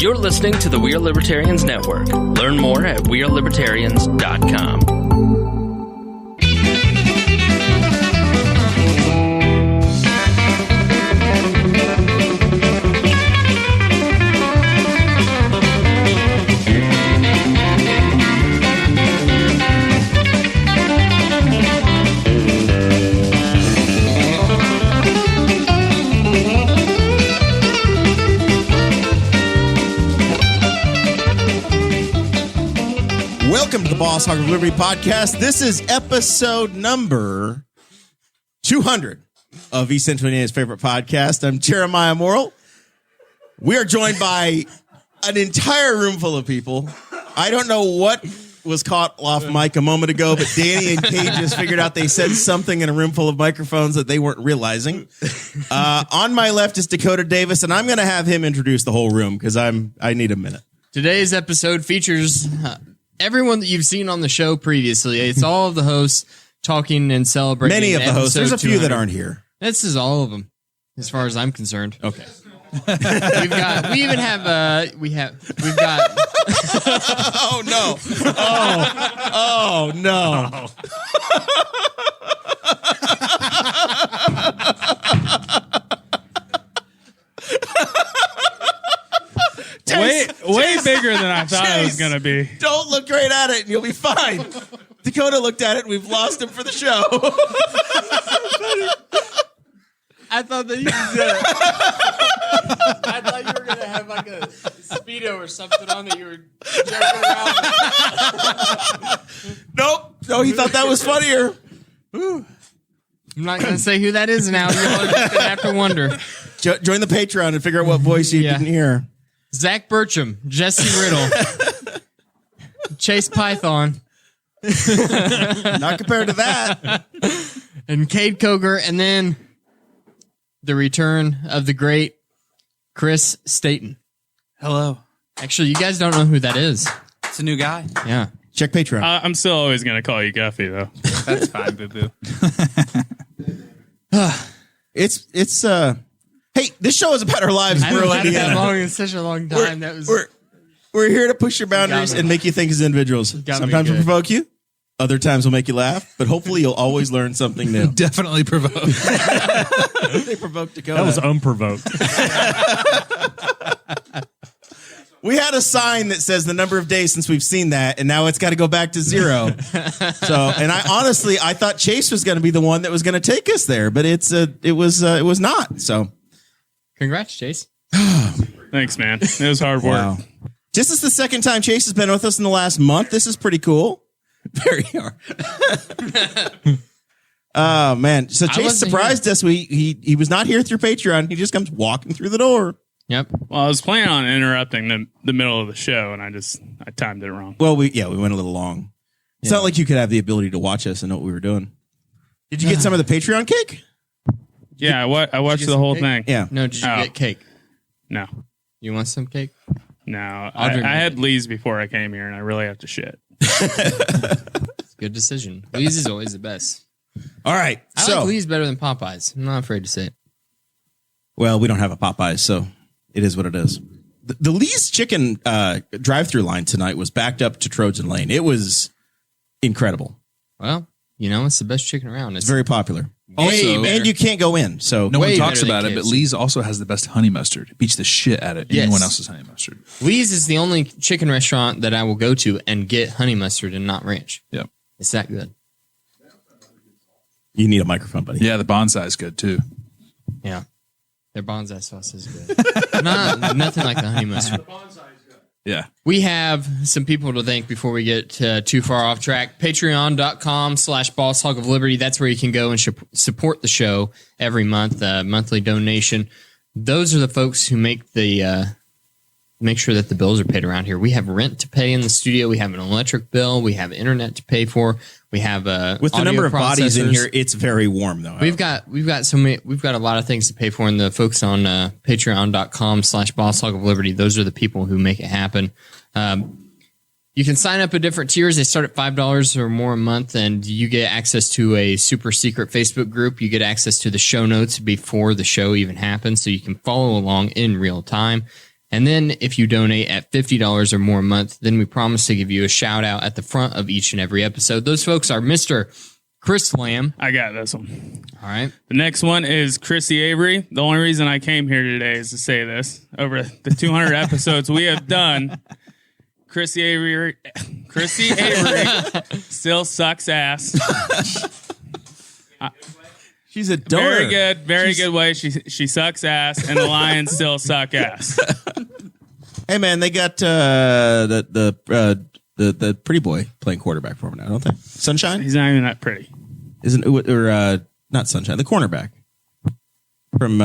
You're listening to the We Are Libertarians Network. Learn more at wearelibertarians.com. Welcome to the Boss Hog of Liberty podcast. This is episode number 200 of East Central Indiana's favorite podcast. I'm Jeremiah Morrell. We are joined by an entire room full of people. I don't know what was caught off mic a moment ago, but Danny and Kade just figured out they said something in a room full of microphones that they weren't realizing. On my left is Dakota Davis, and I'm going to have him introduce the whole room because I need a minute. Today's episode features everyone that you've seen on the show previously. It's all of the hosts talking and celebrating. Many of the hosts. There's a few that aren't here. This is all of them, as far as I'm concerned. Okay. We've got. Oh no! Oh no! Way bigger than I thought it was going to be. Don't look right at it and you'll be fine. Dakota looked at it and we've lost him for the show. I thought that I thought you were going to have like a Speedo or something on that you were jerking around. Nope. No, he thought that was funnier. I'm not going to say who that is now. You're going to have to wonder. Join the Patreon and figure out what voice you didn't hear. Zach Burcham, Jesse Riddle, Chase Python. Not compared to that. And Kade Koger, and then the return of the great Chris Stayton. Hello. Actually, you guys don't know who that is. It's a new guy. Yeah. Check Patreon. I'm still always going to call you Guffey, though. That's fine, boo-boo. Hey, this show is about our lives in I haven't rural had it that Indiana. long in such a long time. We're here to push your boundaries and make you think as individuals. Sometimes we'll provoke you. Other times we'll make you laugh. But hopefully you'll always learn something new. Definitely provoke. They provoked Dakota. That was unprovoked. We had a sign that says the number of days since we've seen that, and now it's got to go back to 0. And I thought Chase was going to be the one that was going to take us there, but it was not. So, Congrats, Chase. Thanks, man. It was hard work. Wow. This is the second time Chase has been with us in the last month. This is pretty cool. Very hard. Oh man! So Chase surprised us. He was not here through Patreon. He just comes walking through the door. Yep. Well, I was planning on interrupting the middle of the show, and I timed it wrong. Well, we went a little long. It's not like you could have the ability to watch us and know what we were doing. Did you get some of the Patreon cake? Yeah, I watched the whole thing. Yeah. No, did you get cake? No. You want some cake? No. I had Lee's before I came here, and I really have to shit. It's a good decision. Lee's is always the best. All right. I like Lee's better than Popeyes. I'm not afraid to say it. Well, we don't have a Popeyes, so it is what it is. The Lee's chicken drive-through line tonight was backed up to Trojan Lane. It was incredible. Well, it's the best chicken around. It's very popular. Also, and you can't go in. So no one Way talks better than about it, but KFC. Lee's also has the best honey mustard. It beats the shit out of anyone else's honey mustard. Lee's is the only chicken restaurant that I will go to and get honey mustard and not ranch. Yep. It's that good. you need a microphone, buddy. Yeah, the bonsai is good too. Yeah. Their bonsai sauce is good. Nothing like the honey mustard. Yeah. We have some people to thank before we get too far off track. Patreon.com/Boss Hog of Liberty. That's where you can go and support the show every month, monthly donation. Those are the folks who make sure that the bills are paid around here. We have rent to pay in the studio. We have an electric bill. We have internet to pay for. We have with the number of bodies in here, it's very warm though. We've got a lot of things to pay for, and the folks on patreon.com/Boss Hog of Liberty, those are the people who make it happen. You can sign up at different tiers. They start at $5 or more a month, and you get access to a super secret Facebook group. You get access to the show notes before the show even happens, so you can follow along in real time. And then if you donate at $50 or more a month, then we promise to give you a shout out at the front of each and every episode. Those folks are Mr. Chris Lamb. I got this one. All right. The next one is Chrissy Avery. The only reason I came here today is to say this. Over the 200 episodes we have done, Chrissy Avery still sucks ass. She's a donor. Very good way. She sucks ass, and the Lions still suck ass. Hey man, they got the pretty boy playing quarterback for him now, don't they? Sunshine? He's not even that pretty. Isn't or not Sunshine? The cornerback from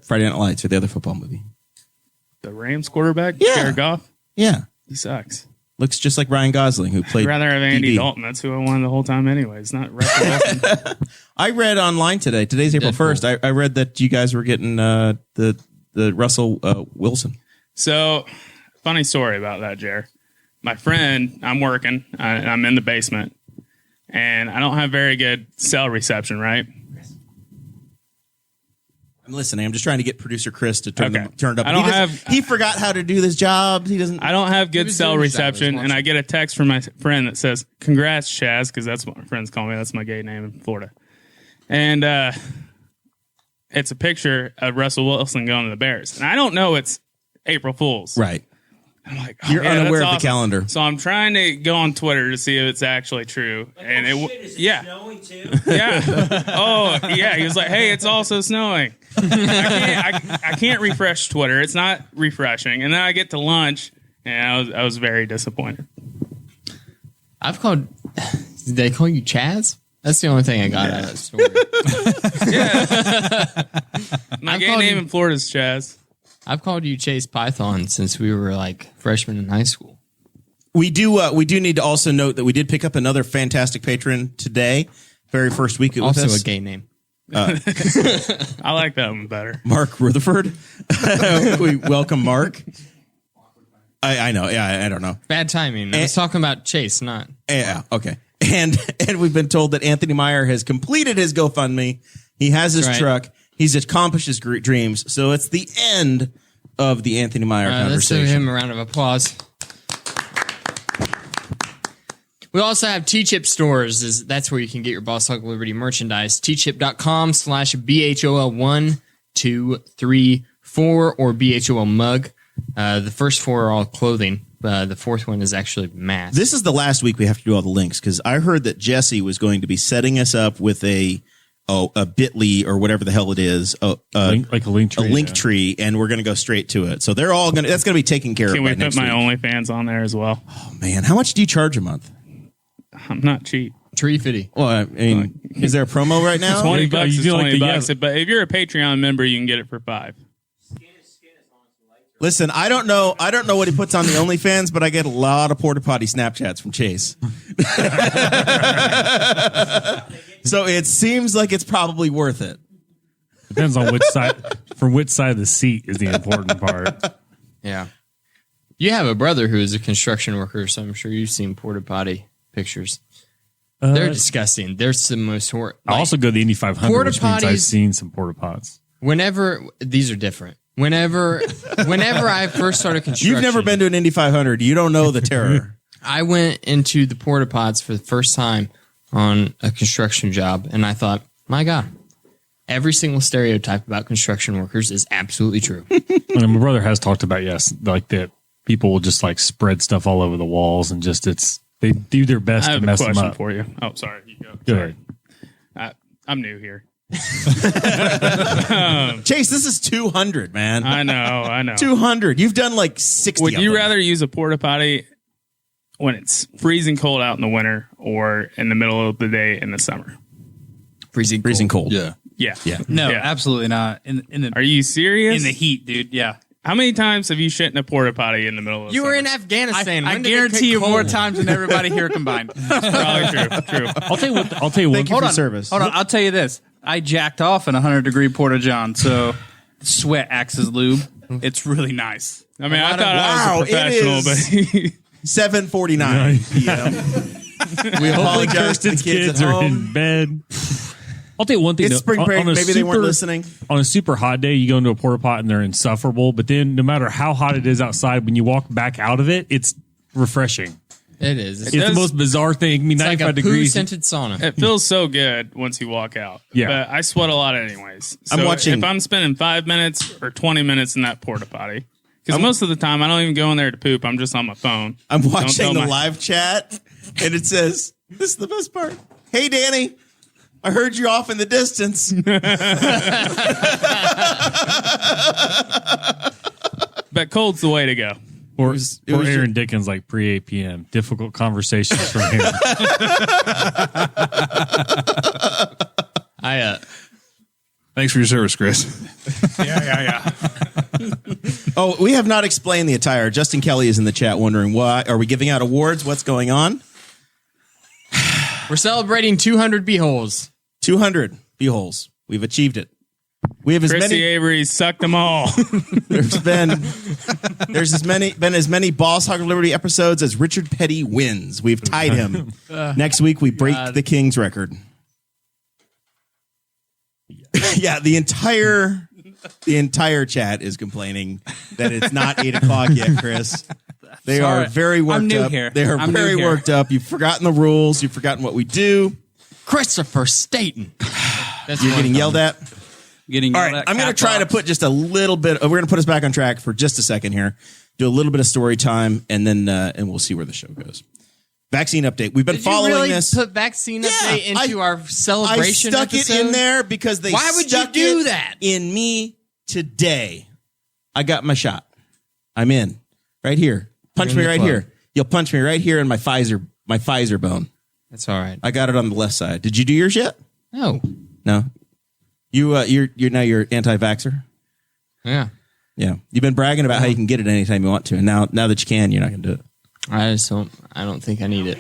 Friday Night Lights or the other football movie. The Rams quarterback, Yeah. Jared Goff. Yeah, He sucks. looks just like Ryan Gosling, who played. I'd rather have Andy DB. Dalton. That's who I wanted the whole time, anyways. Not Russell Wilson. I read online today. Today's April 1st. I read that you guys were getting the Russell Wilson. So, funny story about that, Jer. My friend, I'm working, and I'm in the basement, and I don't have very good cell reception, right? I'm listening. I'm just trying to get producer Chris to turn Okay. it up. I don't He forgot how to do this job. He doesn't. I don't have good was cell doing his job. He reception, was and I get a text from my friend that says, "Congrats, Chaz," because that's what my friends call me. That's my gay name in Florida. And it's a picture of Russell Wilson going to the Bears. And I don't know it's April Fool's. Right. I'm like, oh, You're yeah, unaware that's of the awesome. calendar. So I'm trying to go on Twitter to see if it's actually true. And yeah. Yeah. Oh, yeah. He was like, "Hey, it's also snowing." I can't refresh Twitter. It's not refreshing. And then I get to lunch, and I was very disappointed. I've called. Did they call you Chaz? That's the only thing I got out of that story. My I've gay called name you- in Florida is Chaz. I've called you Chase Python since we were like freshmen in high school. We do need to also note that we did pick up another fantastic patron today. Very first week with Also us. a gay name. I like that one better. Mark Rutherford. We welcome Mark. I know. Yeah, I don't know. Bad timing. I was talking about Chase, not. Yeah, okay. And we've been told that Anthony Meyer has completed his GoFundMe. He has his That's right. truck. He's accomplished his dreams. So it's the end of the Anthony Meyer Let's give conversation. him a round of applause. We also have T-Chip stores. That's where you can get your Boss Hog Liberty merchandise. tchip.com/BHOL1234 or BHOL mug. The first four are all clothing. The fourth one is actually masks. This is the last week we have to do all the links because I heard that Jesse was going to be setting us up with a Bitly or whatever the hell it is, Like a link tree. a link tree, and we're going to go straight to it. So they're all going to. That's going to be taken care Can of we by put next my week. OnlyFans on there as well? Oh, man, how much do you charge a month? I'm not cheap. Tree Fitty. Well, I mean, is there a promo right now? 20 you bucks is do like 20 the bucks. But if you're a Patreon member, you can get it for $5. Listen, I don't know what he puts on the OnlyFans, but I get a lot of porta potty Snapchats from Chase. So it seems like it's probably worth it. Depends on which side, from which side of the seat is the important part. Yeah. You have a brother who is a construction worker, so I'm sure you've seen porta potty pictures. They're disgusting. They're the most horrible. I also go to the Indy 500, Porta which means I've potties- seen some porta pots. Whenever these are different. Whenever I first started construction, You've never been to an Indy 500. You don't know the terror. I went into the porta pots for the first time on a construction job, and I thought, my God, every single stereotype about construction workers is absolutely true. And my brother has talked about, yes, like that people will just like spread stuff all over the walls and just they do their best I to have a mess them question up. for you. Oh, sorry. You go. Go Sorry. ahead. I'm new here. Chase, this is 200, man. I know. 200. You've done like 60 Would of you them. rather use a porta potty when it's freezing cold out in the winter or in the middle of the day in the summer? freezing cold? Yeah. Yeah. Yeah. No, Yeah. absolutely not. In the Are you serious? in the heat, dude. Yeah. How many times have you shit in a porta potty in the middle of the You were summer? in Afghanistan. I When did it guarantee get you more cold? times than everybody here combined. Probably true. I'll tell you what. I'll tell you Thank you what. for Hold on. service. Hold on. I'll tell you this. I jacked off in a 100-degree Porta John, so sweat acts as lube. It's really nice. I mean, I thought Wow, I was a professional, it but 7:49 p.m. We apologize to the Kirsten's kids kids at are home. in bed. I'll tell you one thing. It's though. spring break. On a Maybe they weren't listening. On a super hot day, you go into a porta pot and they're insufferable. But then, no matter how hot it is outside, when you walk back out of it, it's refreshing. It is. It's the most bizarre thing. I mean, It's like 95 a degrees. poo-scented sauna. It feels so good once you walk out. Yeah. But I sweat a lot anyways. So I'm watching- if I'm spending 5 minutes or 20 minutes in that porta potty, because most of the time I don't even go in there to poop. I'm just on my phone. I'm Don't watching tell the my- live chat, and it says, "This is the best part." Hey, Danny, I heard you off in the distance. But cold's the way to go. Or, was or just- Aaron Dickens, like pre 8 p.m. Difficult conversations from him. Thanks for your service, Chris. Oh, we have not explained the attire. Justin Kelly is in the chat wondering why. Are we giving out awards? What's going on? We're celebrating 200 BHOLs. 200 B-holes. We've achieved it. We have as Chrissy many. Avery sucked them all. There's been as many Boss Hog of Liberty episodes as Richard Petty wins. We've tied him. Next week we break the King's record. Yeah, the entire chat is complaining that it's not 8 o'clock yet, Chris. They Sorry. are very worked I'm new up. here. They are I'm new very here. worked up. You've forgotten the rules. You've forgotten what we do. Christopher Stayton. That's You're one getting yelled at. Getting All yelled right, at I'm going to cat try to box. put just a little bit. We're going to put us back on track for just a second here. Do a little bit of story time, and then and we'll see where the show goes. Vaccine update. We've been Did you following really this. put vaccine update into our I celebration stuck episode? it in there because they Why would you stuck do it that? in me today. I got my shot. I'm in right here. Punch You're me in the right club. here. You'll punch me right here in my Pfizer bone. That's all right. I got it on the left side. Did you do yours yet? No. No. You're now you're anti-vaxxer. Yeah. Yeah, you've been bragging about how you can get it anytime you want to, and now that you can, you're not going to do it. I don't think I need it.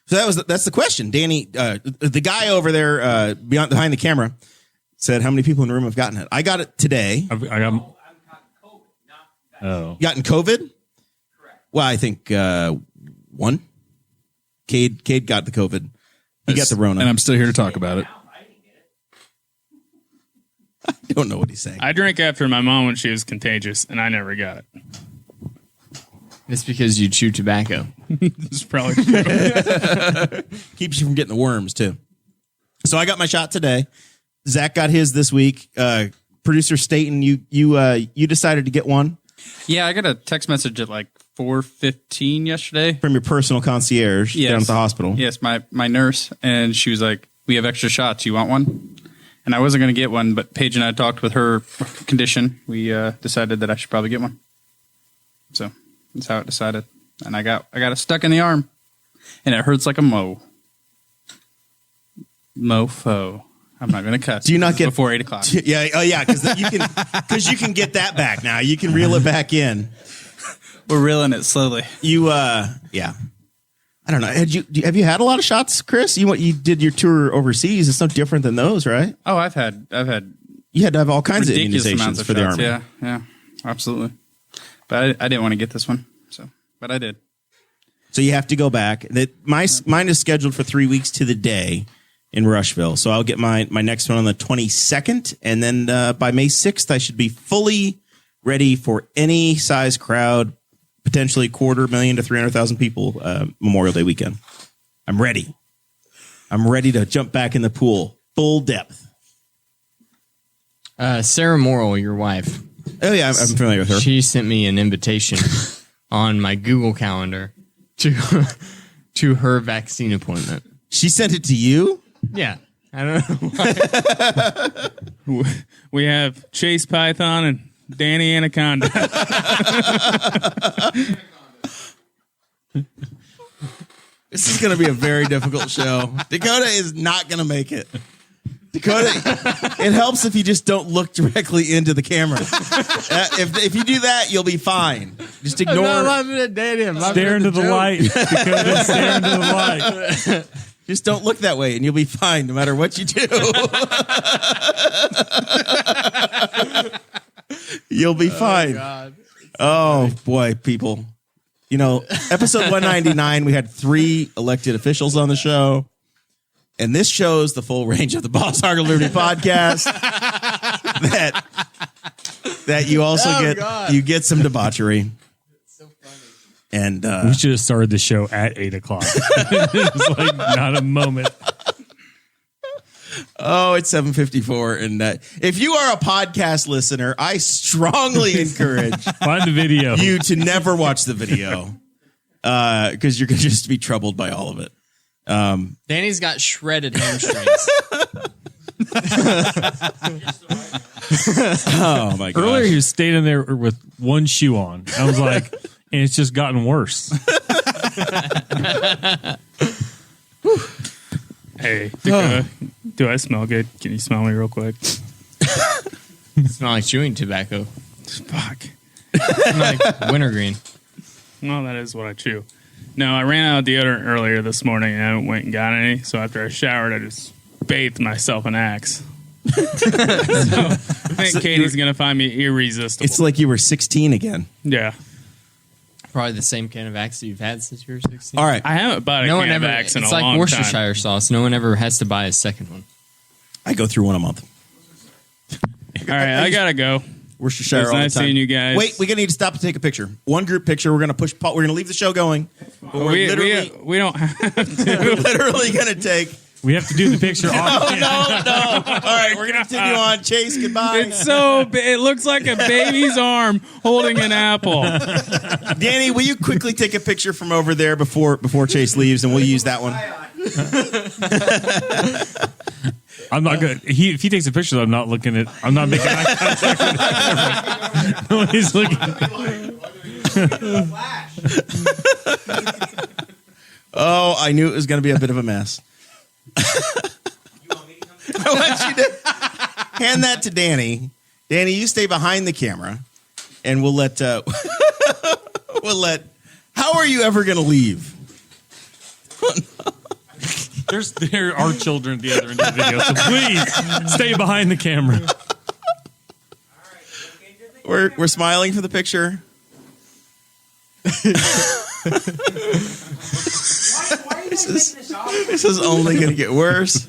So that's the question, Danny. The guy over there behind the camera said, "How many people in the room have gotten it?" I got it today. I got. Oh, Gotten COVID? Correct. Well, I think one. Kade got the COVID. He got the Rona. And I'm still here to talk about it. I don't know what he's saying. I drank after my mom when she was contagious, and I never got it. It's because you chew tobacco. This is probably true. Keeps you from getting the worms too. So I got my shot today. Zach got his this week. Producer Stayton, you decided to get one Yeah, I got a text message at like 4:15 yesterday. from your personal concierge down at the hospital. Yes, my nurse, and she was like, "We have extra shots. You want one?" And I wasn't going to get one, but Paige and I talked with her condition. We decided that I should probably get one. So that's how it decided. And I got it stuck in the arm, and it hurts like a mofo. I'm not going to cuss. Do you not get before 8 o'clock? Yeah. Oh, yeah. Because you can get that back now. You can reel it back in. We're reeling it slowly. Yeah. I don't know. Have you had a lot of shots, Chris? You did your tour overseas. It's no different than those, right? Oh, I've had You had to have all kinds of ridiculous amounts immunizations of for the shots. army. Yeah, absolutely. But I didn't want to get this one, but I did. So you have to go back. Mine is scheduled for 3 weeks to the day in Rushville. So I'll get my next one on the 22nd. And then by May 6th, I should be fully ready for any size crowd, potentially 250,000 to 300,000 people Memorial Day weekend. I'm ready. I'm ready to jump back in the pool, full depth. Sarah Morrell, your wife, Oh, yeah, I'm familiar with her. she sent me an invitation on my Google Calendar to her vaccine appointment. She sent it to you? Yeah. I don't know. We have Chase Python and Danny Anaconda. This is going to be a very difficult show. Dakota is not going to make it. Dakota, it helps if you just don't look directly into the camera. If you do that, you'll be fine. Just ignore. stare into the light. Dakota, stare into the light. Just don't look that way, and you'll be fine no matter what you do. You'll be fine. Oh boy, people. You know, episode 199, we had 3 elected officials on the show. And this shows the full range of the Boss Hog of Liberty podcast. that you also you get some debauchery. And we should have started the show at 8:00. It's like not a moment. Oh, it's 7:54, and if you are a podcast listener, I strongly encourage Find the video. you to never watch the video because you're going to just be troubled by all of it. Danny's got shredded hamstrings. Oh my god! Earlier, he was standing there with one shoe on. I was like, and it's just gotten worse. Hey, Dakota, do I smell good? Can you smell me real quick? Smell like chewing tobacco. Fuck. Smell like wintergreen. Well, that is what I chew. No, I ran out of deodorant earlier this morning and I went and got any. So after I showered, I just bathed myself in Axe. So I think Katie's going to find me irresistible. It's like you were 16 again. Yeah. Probably the same can of Axe that you've had since you were 16. All right, I haven't bought a No one can ever. of Axe in It's a like long Worcestershire time. sauce. No one ever has to buy a second one. I go through one a month. All right, I got to go. Worcestershire. It was all the nice time. seeing you guys. Wait, we're gonna need to stop to take a picture. One group picture. We're gonna push. We're gonna leave the show going. But we're We don't have we're literally gonna take. We have to do the picture. No. All right, we're gonna continue on. Chase, goodbye. It's so it looks like a baby's arm holding an apple. Danny, will you quickly take a picture from over there before Chase leaves, and we'll use that one. I'm not good. If he takes a picture, I'm not looking at. I'm not making eye contact. Nobody's looking. Oh, I knew it was gonna be a bit of a mess. I want you to hand that to Danny. Danny, you stay behind the camera, and we'll let. How are you ever going to leave? There are children at the other end of the video, so please stay behind the camera. We're smiling for the picture. This is only going to get worse.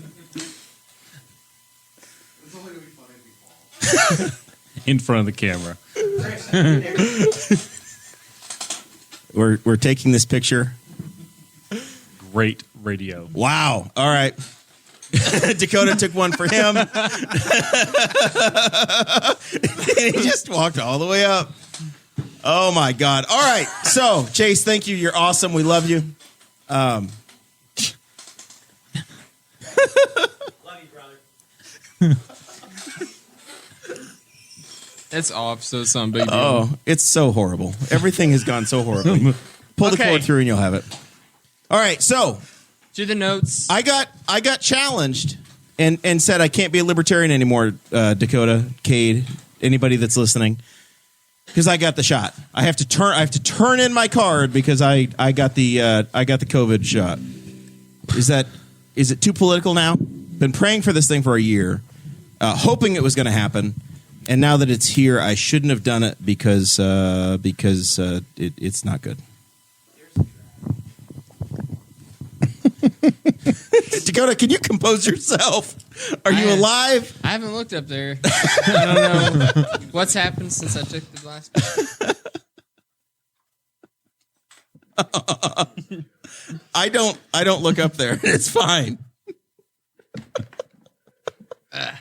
In front of the camera. We're taking this picture. Great radio. Wow. All right. Dakota took one for him. And he just walked all the way up. Oh my God. All right. So, Chase, thank you. You're awesome. We love you. Love you, brother. It's off, so it's some big deal. Oh, it's so horrible. Everything has gone so horribly. Pull the Okay. cord through and you'll have it. All right. So, Do the notes. I got challenged and said I can't be a libertarian anymore, Dakota, Kade, anybody that's listening. Because I got the shot. I have to turn in my card because I got the COVID shot. Is it too political now? Been praying for this thing for a year, hoping it was going to happen, and now that it's here, I shouldn't have done it because it's not good. Dakota, can you compose yourself? Are you alive? I haven't looked up there. I don't know what's happened since I took the last picture. I don't look up there. It's fine. I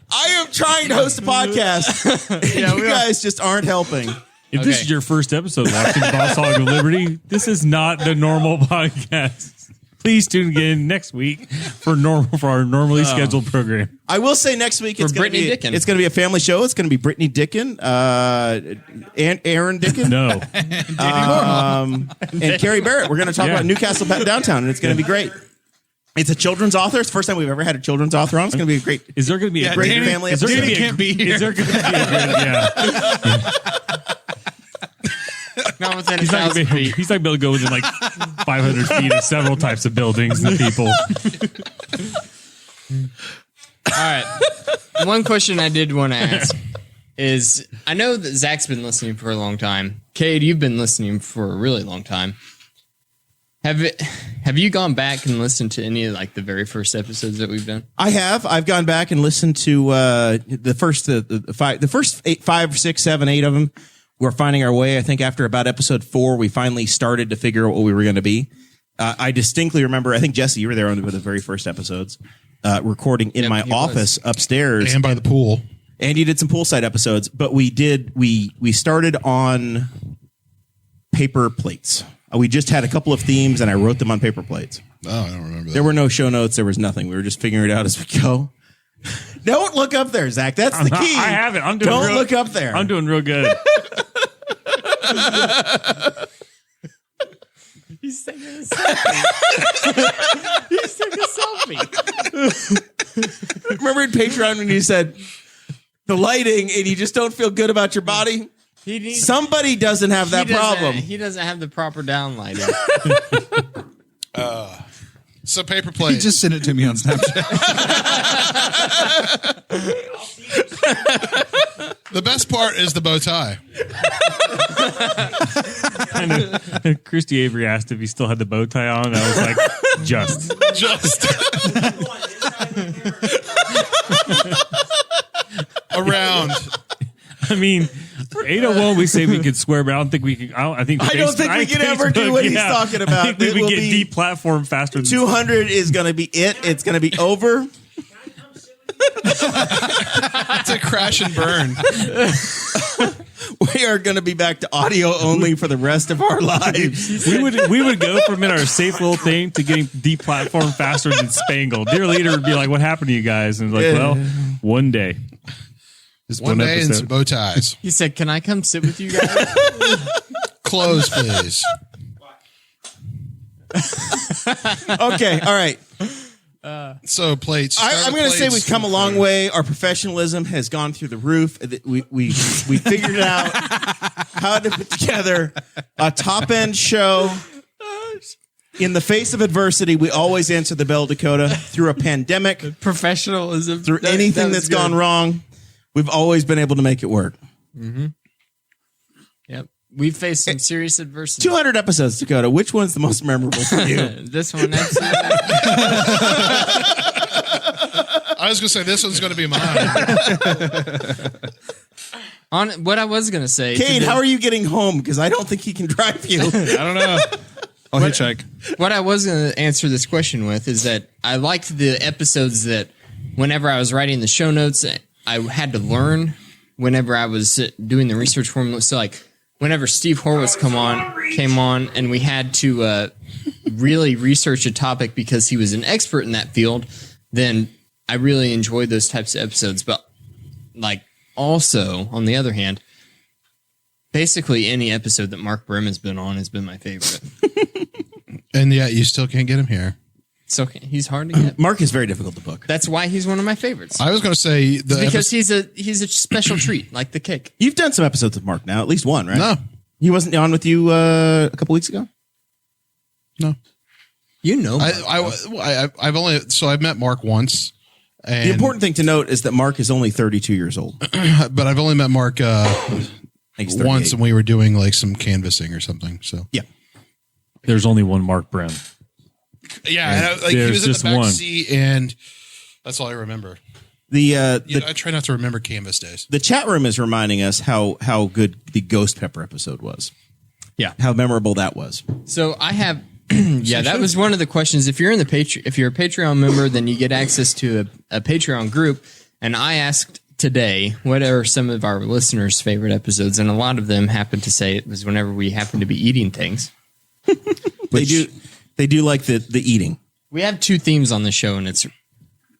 am trying to host a podcast. And you guys just aren't helping. If this is your first episode watching Boss Hog of Liberty, this is not the normal podcast. Please tune in next week for our normally scheduled program. I will say next week it's going to Brittany be Dickin. it's going to be a family show. It's going to be Brittany Dickin, and Aaron Dickin, No. and Carrie Barrett. We're going to talk about Newcastle downtown, and it's going to be great. It's a children's author. It's the first time we've ever had a children's author on. It's going to be a great. Is there going to be a great Danny- family Is there episode. going to be a, is there going to be a yeah. Not within He's not 1,000 going feet. to be able to go within like 500 feet of several types of buildings and people. All right. One question I did want to ask is, I know that Zach's been listening for a long time. Kade, you've been listening for a really long time. Have you gone back and listened to any of like the very first episodes that we've done? I have. I've gone back and listened to the first 5, 6, 7, 8 of them. We're finding our way. I think after about episode 4, we finally started to figure out what we were going to be. I distinctly remember. I think Jesse, you were there on the very first episodes, recording in my office upstairs and by the pool. And you did some poolside episodes, but we started on paper plates. We just had a couple of themes, and I wrote them on paper plates. Oh, I don't remember that. There were no show notes. There was nothing. We were just figuring it out as we go. Don't look up there, Zach. That's the key. I haven't. Don't look up there. I'm doing real good. He's taking a selfie. He's taking a selfie. Remember in Patreon when you said the lighting and you just don't feel good about your body? Somebody doesn't have that problem. He doesn't have the proper downlighting. So paper plate. He just sent it to me on Snapchat. The best part is the bow tie. And Christy Avery asked if he still had the bow tie on. And I was like, just. Around. I mean, 801, we say we could swear, but I don't think we can. I don't think we can ever do what he's talking about. I think we get deplatformed faster than 200 is going to be it. It's going to be over. It's a crash and burn. We are going to be back to audio only for the rest of our lives. We would go from in our safe little thing to getting deplatformed faster than Spangled. Dear leader would be like, "What happened to you guys?" And like, well, one day. Just one day and some bow ties. He said, "Can I come sit with you guys?" Close, please. Okay, all right. So plates. I'm going to say we've come a long way. Our professionalism has gone through the roof. We figured out how to put together a top end show. In the face of adversity, we always answer the bell, Dakota. Through a pandemic, Professionalism. through anything that's gone wrong, we've always been able to make it work. Mm-hmm. Yep. We've faced some serious adversity. 200 episodes, Dakota. Which one's the most memorable for you? This one, absolutely. I was going to say this one's going to be mine. On what I was going to say. Kade, how are you getting home? Because I don't think he can drive you. I don't know. I'll hitchhike. What I was going to answer this question with is that I liked the episodes that whenever I was writing the show notes, I had to learn whenever I was doing the research for them. So like whenever Steve Horwitz came on and we had to really research a topic because he was an expert in that field, then I really enjoyed those types of episodes. But like also on the other hand, basically any episode that Mark Burcham has been on has been my favorite. And yet you still can't get him here. It's okay. He's hard to get. Mark is very difficult to book. That's why he's one of my favorites. I was going to say because he's a special treat, like the kick. You've done some episodes with Mark now, at least one, right? No. He wasn't on with you a couple weeks ago? No. You know Mark, I've met Mark once. And the important thing to note is that Mark is only 32 years old. But I've only met Mark once, and we were doing like some canvassing or something. So yeah. There's only one Mark Burcham. Yeah, he was in the back seat, and that's all I remember. I try not to remember canvas days. The chat room is reminding us how good the Ghost Pepper episode was. Yeah, how memorable that was. So I have, that was one of the questions. If you're in the if you're a Patreon member, then you get access to a Patreon group. And I asked today, what are some of our listeners' favorite episodes? And a lot of them happened to say it was whenever we happened to be eating things. They do like the eating. We have two themes on the show, and it's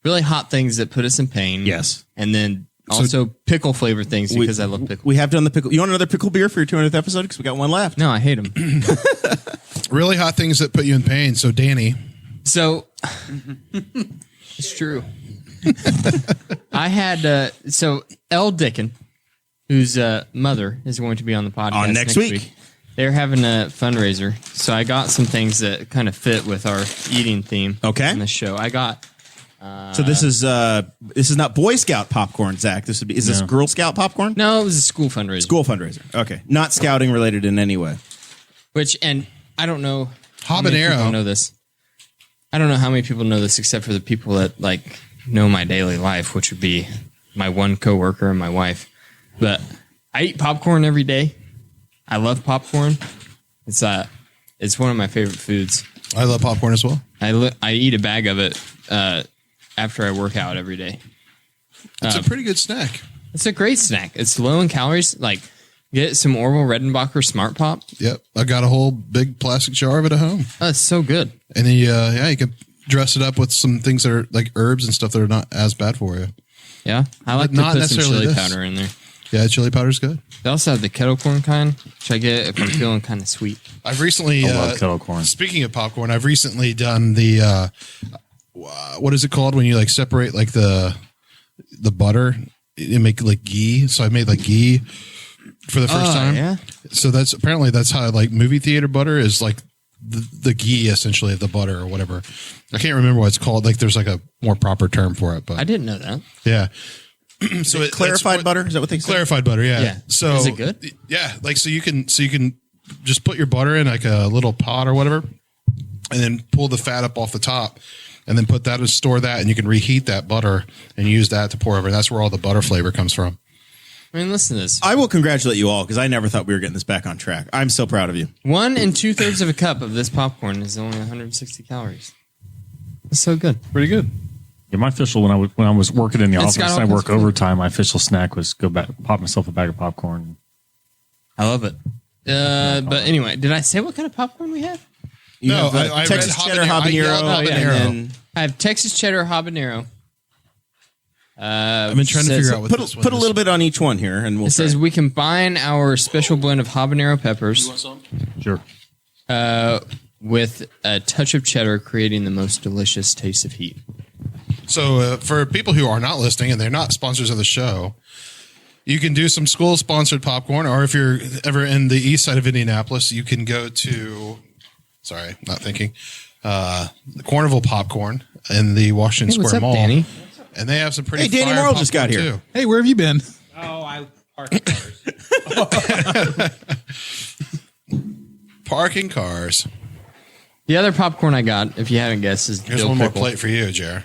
really hot things that put us in pain. Yes. And then also pickle flavor things because I love pickle. We have done the pickle. You want another pickle beer for your 200th episode? Because we got one left. No, I hate them. Really hot things that put you in pain. So, Danny. So, it's true. I had, Elle Dickin, whose mother is going to be on the podcast next week. They're having a fundraiser, so I got some things that kind of fit with our eating theme. Okay, in the show, I got. So this is not Boy Scout popcorn, Zach. This would be. Is this Girl Scout popcorn? No, it was a school fundraiser. School fundraiser. Okay, not scouting related in any way. And I don't know. how many people Habanero. know this. I don't know how many people know this except for the people that like know my daily life, which would be my one coworker and my wife. But I eat popcorn every day. I love popcorn. It's one of my favorite foods. I love popcorn as well. I eat a bag of it after I work out every day. It's a pretty good snack. It's a great snack. It's low in calories. Like, get some Orville Redenbacher Smart Pop. Yep. I got a whole big plastic jar of it at home. Oh, it's so good. And then you can dress it up with some things that are like herbs and stuff that are not as bad for you. Yeah, I like to not put some necessarily chili this. powder in there. Yeah, chili powder's good. They also have the kettle corn kind, which I get if I'm feeling kind of sweet. I've recently, I love kettle corn. Speaking of popcorn, I've recently done the, what is it called when you like separate like the butter and make like ghee? So I made like ghee for the first time. Yeah. So that's how like movie theater butter is like the ghee essentially of the butter or whatever. I can't remember what it's called. Like there's like a more proper term for it, but I didn't know that. yeah. So Clarified butter? Is that what they say? Clarified butter, yeah. Yeah. So Is it good? Yeah, like so you can just put your butter in like a little pot or whatever, and then pull the fat up off the top, and then put that and store that, and you can reheat that butter and use that to pour over. And that's where all the butter flavor comes from. I mean, listen to this. I will congratulate you all because I never thought we were getting this back on track. I'm so proud of you. 1 2/3 of a cup of this popcorn is only 160 calories. It's so good. Pretty good. Yeah, my official when I was working in the It's office, got all I kinds work of food. overtime. My official snack was go back, pop myself a bag of popcorn. I love it. But anyway, did I say what kind of popcorn we have? You No, have the I read Texas cheddar habanero. I habanero, yelled habanero. and then I have Texas cheddar habanero. I've been trying to figure out what this one put a is. little bit on each one here, and we'll It says try. we combine our special blend of habanero peppers Sure. with a touch of cheddar, creating the most delicious taste of heat. So for people who are not listening and they're not sponsors of the show, you can do some school-sponsored popcorn, or if you're ever in the east side of Indianapolis, you can go to, the Cornville Popcorn in the Washington Hey, what's Square up, Mall. Danny? And they have some pretty Hey, Danny fire Morrell just got popcorn, here. too. Hey, where have you been? Oh, I parked cars. Parking cars. The other popcorn I got, if you haven't guessed, is Here's dill one more pickle. plate for you, Jer.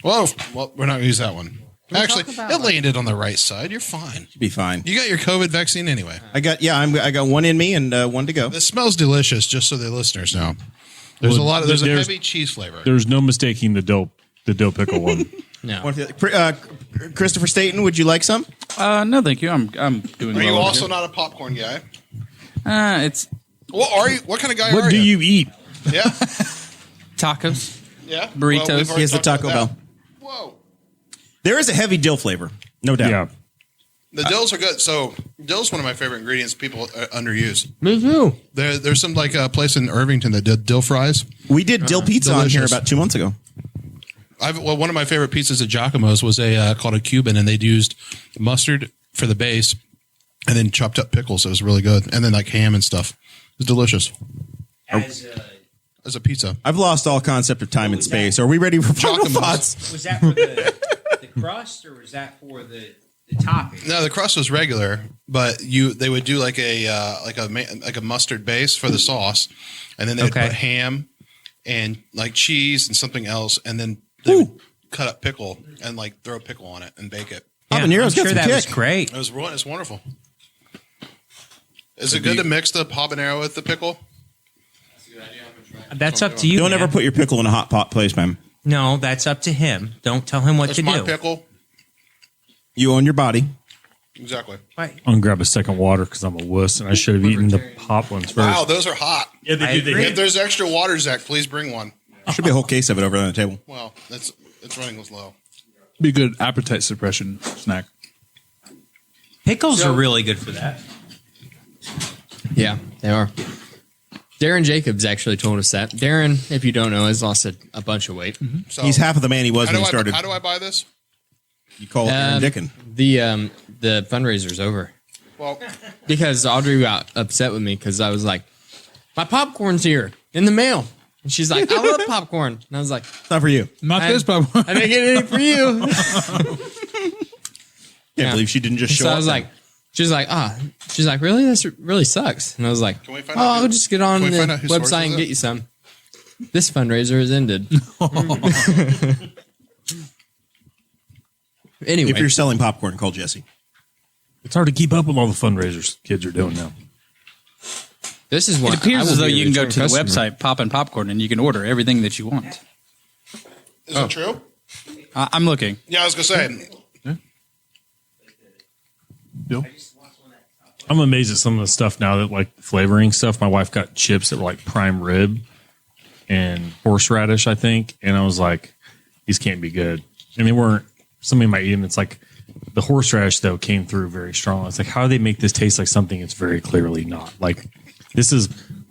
Whoa, well, we're not going to use that one. Actually, it landed on the right side. You're fine. Be fine. You got your COVID vaccine anyway. I got one in me and one to go. This smells delicious, just so the listeners know. There's Well, a there's- heavy cheese flavor. There's no mistaking the dill pickle one. No. Christopher Stayton, would you like some? No, thank you. I'm doing. Are you well also not a popcorn guy? It's What are you? What kind of guy What are do you? you eat? Yeah, tacos. yeah. Burritos. we've already He has the talked Taco about Bell. that. Whoa, There is a heavy dill flavor, no doubt. Yeah. the dills are good. So dill's one of my favorite ingredients. People underuse. Me too. There's some like a place in Irvington that did dill fries. We did dill pizza on here delicious. about 2 months ago. One of my favorite pizzas at Giacomo's was called a Cuban, and they'd used mustard for the base, and then chopped up pickles. It was really good, and then like ham and stuff. It was delicious as a pizza. I've lost all concept of time and space. Are we ready for final Giacomo's. thoughts? Was that for the crust or was that for the topping? No, the crust was regular, but they would do like a mustard base for the sauce, and then they'd put ham and like cheese and something else, and then they would cut up pickle and like throw a pickle on it and bake it. Habanero's got some that was kick. great. It's wonderful. Is it good to mix the habanero with the pickle? That's up to you. Don't man. ever put your pickle in a hot pot place, man. No, that's up to him. Don't tell him what That's to my do. pickle. You own your body. Exactly. Right. I'm gonna grab a second water because I'm a wuss and I should have eaten the hot ones first. Wow, those are hot. Yeah, I agree. If there's extra water, Zach, please bring one. Should be a whole case of it over on the table. Well, it's running low. Be a good appetite suppression snack. Pickles are really good for that. Yeah, they are. Darren Jacobs actually told us that. Darren, if you don't know, has lost a bunch of weight. So, He's half of the man he was when he started. How do I buy this? You call Aaron Dickin. The fundraiser's over Well, because Audrey got upset with me because I was like, my popcorn's here in the mail. And she's like, I love popcorn. And I was like, It's not for you. Not I- this popcorn. I didn't get any for you. Can't believe she didn't just show So up. I was then. like, She's like, really? This really sucks. And I was like, Can we find out I'll just get on can we the find out whose source website is and it? get you some. This fundraiser has ended. Anyway, If you're selling popcorn, call Jesse. It's hard to keep up with all the fundraisers kids are doing now. this is what It appears I will as though be a you can go return to the customer. website, Pop and Popcorn, and you can order everything that you want. Is it true? I'm looking. Yeah, I was gonna say. Bill? I'm amazed at some of the stuff now that like flavoring stuff. My wife got chips that were like prime rib and horseradish, I think. And I was like, these can't be good. And they weren't, somebody might eat them. It's like the horseradish though came through very strong. It's like, how do they make this taste like something it's very clearly not? Like this is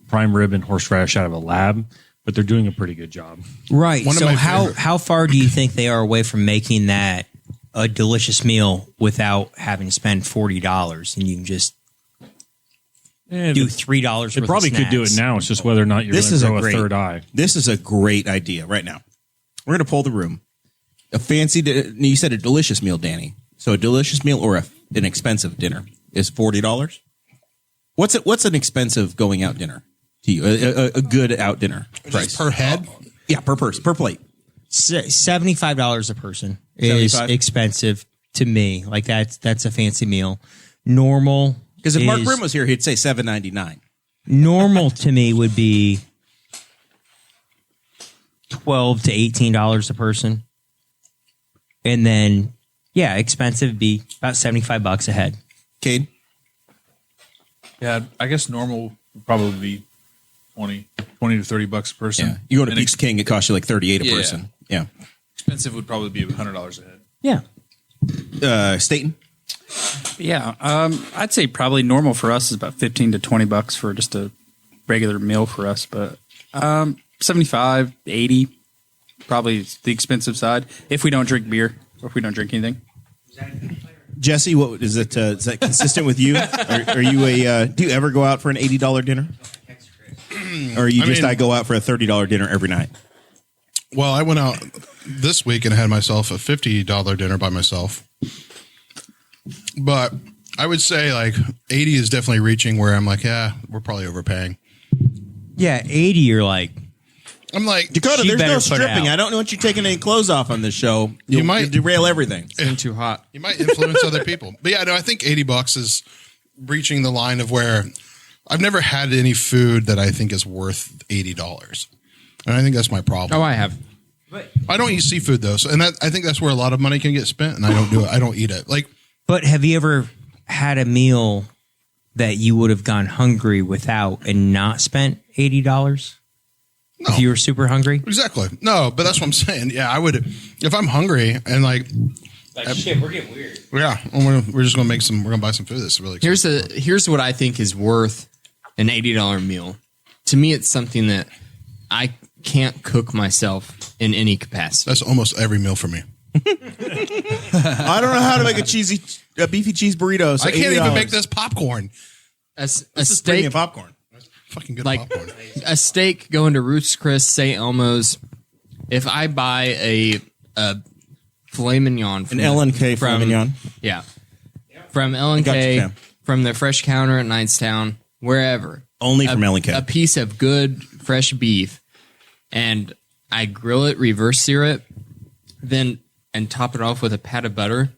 prime rib and horseradish out of a lab, but they're doing a pretty good job. Right. One of So my how favorite- how far do you think they are away from making that a delicious meal without having to spend $40 and you can just And do $3? they probably could do it now. It's just whether or not you're This going is to a grow a great- third eye. This is a great idea right now. We're going to pull the room. A fancy, you said a delicious meal, Danny. So a delicious meal or an expensive dinner is $40. What's an expensive going out dinner to you? A good out dinner price Per head? Yeah, per person, per plate. $75 a person is 75? expensive to me. Like that's a fancy meal. Normal, Because if Mark is- Grimm was here, he'd say $7.99. normal to me would be $12 to $18 a person, and then expensive would be about $75 a head. Kade? Yeah, I guess normal would probably be 20 to $30 a person. Yeah. You go to And Pizza King, it costs you like $38 a Yeah. person. Yeah. expensive would probably be $100 a head. Yeah. Stayton? Yeah, I'd say probably normal for us is about $15 to $20 for just a regular meal for us, but 75, 80, probably the expensive side if we don't drink beer or if we don't drink anything. Jesse, what is it? Is that consistent with you? Are you do you ever go out for an $80 dinner? Or you I go out for a $30 dinner every night? Well, I went out this week and had myself a $50 dinner by myself. But I would say like 80 is definitely reaching where I'm like, yeah, we're probably overpaying. Yeah, 80. You're like, I'm like, Dakota, She there's better no put it stripping. out. I don't want you taking any clothes off on this show. You'll might- derail everything. It's too hot. you might influence other people. But yeah, no, I think $80 is reaching the line of where I've never had any food that I think is worth $80. And I think that's my problem. Oh, I have. I don't eat seafood though. So, and I think that's where a lot of money can get spent and I don't do it. I don't eat it. Like, but have you ever had a meal that you would have gone hungry without and not spent $80? no. If you were super hungry? Exactly. No, but that's what I'm saying. Yeah, I would if I'm hungry and like Shit, we're getting weird. yeah, we're just gonna make some. We're gonna buy some food. That's really expensive. Here's what I think is worth an $80 meal. To me, it's something that I can't cook myself in any capacity. That's almost every meal for me. I don't know how to make a beefy cheese burrito. So I can't even $80. make this popcorn. A This is steak, premium popcorn. Fucking good Like- popcorn. a steak going to Ruth's Chris, St. Elmo's. If I buy a filet mignon from An L&K filet from- mignon. Yeah. From Got you, L&K, Cam. from the fresh counter at Knightstown, wherever. Only from L&K. A piece of good fresh beef, and I grill it, reverse sear it, and top it off with a pat of butter.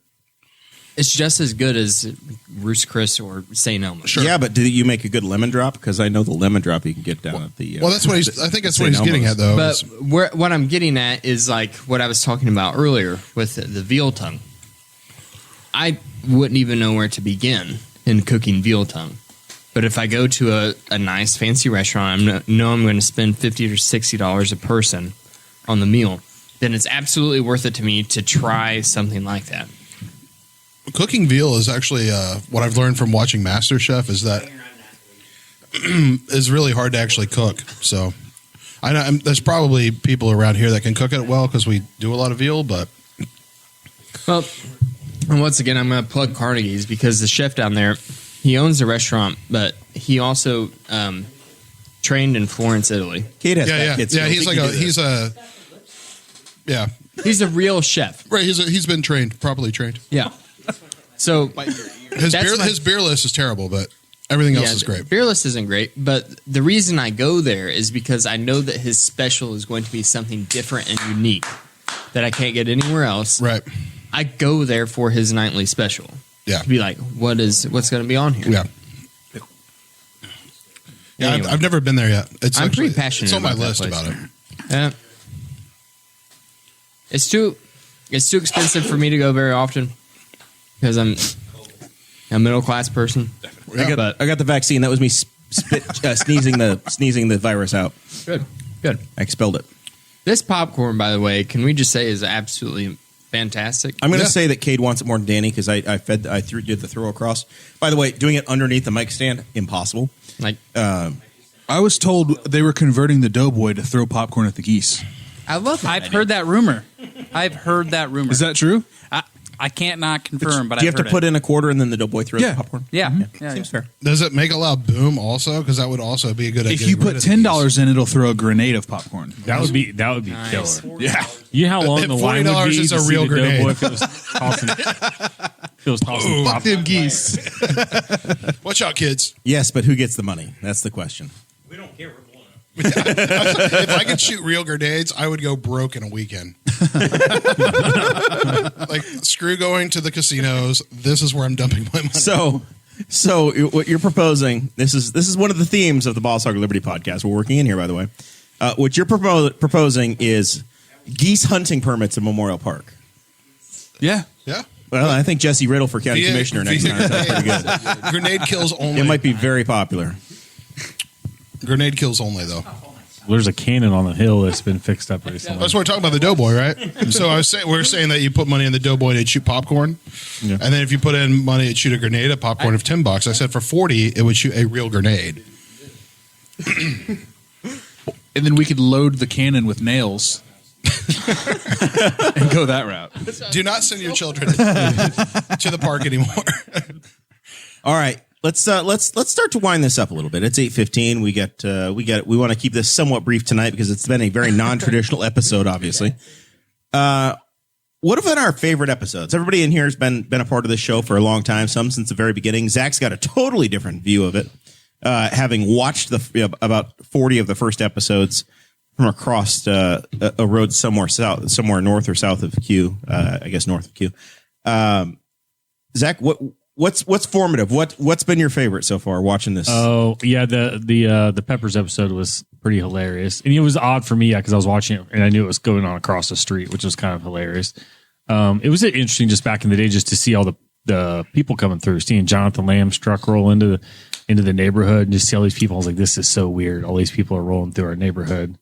It's just as good as Ruth's Chris or St. Elmo's. Yeah, but do you make a good lemon drop? Because I know the lemon drop you can get down at the. Well, that's what he's. I think that's what St. he's getting Elmo's. at, though. But is- what I'm getting at is like what I was talking about earlier with the veal tongue. I wouldn't even know where to begin in cooking veal tongue. But if I go to a nice fancy restaurant, I'm going to spend $50 or $60 a person on the meal, then it's absolutely worth it to me to try something like that. cooking veal is actually what I've learned from watching MasterChef is that is really hard to actually cook. So I know there's probably people around here that can cook it well because we do a lot of veal, but Well, and once again, I'm going to plug Carnegie's because the chef down there, he owns a restaurant, but he also trained in Florence, Italy. Kate has yeah. He's like he's a He's a real chef. right. He's been trained, properly trained. Yeah. So His beer list is terrible, but everything else is great. Fearless isn't great, but the reason I go there is because I know that his special is going to be something different and unique that I can't get anywhere else. Right. I go there for his nightly special. Yeah. To be like, what's going to be on here? Yeah. Yeah, Anyway. I've never been there yet. I'm pretty passionate It's on my about that list place. about it. Yeah. It's too expensive for me to go very often because I'm a middle class person. I got the vaccine. That was me sneezing the virus out. Good. I expelled it. This popcorn, by the way, can we just say is absolutely fantastic? I'm going to say that Kade wants it more than Danny because I did the throw across. By the way, doing it underneath the mic stand, impossible. Like, I was told they were converting the doughboy to throw popcorn at the geese. I love that. I've heard that rumor. Is that true? I can't not confirm, but Do you have to put in a quarter and then the doughboy throws the popcorn? Yeah. Seems fair. Does it make a loud boom also? Because that would also be a good idea. If you put $10 in, it'll throw a grenade of popcorn. That would be Nice. killer. Yeah. You know how long the line would $40 be is to a see real the grenade. doughboy if it was tossing, Fuck them geese. Watch out, kids. Yes, but who gets the money? That's the question. We don't care. We're blowing up. If I could shoot real grenades, I would go broke in a weekend. Like, screw going to the casinos. This is where I'm dumping my money. So what you're proposing? This is one of the themes of the Boss Hog Liberty podcast. We're working in here, by the way. What you're proposing is geese hunting permits in Memorial Park. Yeah. Yeah. Well, I think Jesse Riddle for county commissioner next time. That's pretty good. Grenade kills only. It might be very popular. Grenade kills only, though. There's a cannon on the hill that's been fixed up recently. That's what we're talking about, the doughboy, right? So we're saying that you put money in the doughboy and it'd shoot popcorn. Yeah. And then if you put in money, it'd shoot a grenade of popcorn of $10. I said for 40, it would shoot a real grenade. And then we could load the cannon with nails and go that route. Do not send your children to the park anymore. All right. Let's start to wind this up a little bit. It's 8:15. We want to keep this somewhat brief tonight because it's been a very non-traditional episode, obviously. What have been our favorite episodes? Everybody in here has been a part of this show for a long time, some since the very beginning. Zach's got a totally different view of it, having watched about 40 of the first episodes from across a road somewhere north or south of Q. I guess north of Q. Zach, What's formative? What's been your favorite so far watching this? Oh yeah, the Peppers episode was pretty hilarious, and it was odd for me because I was watching it and I knew it was going on across the street, which was kind of hilarious. It was interesting just back in the day just to see all the people coming through, seeing Jonathan Lamb's truck roll into the neighborhood and just see all these people. I was like, this is so weird. All these people are rolling through our neighborhood.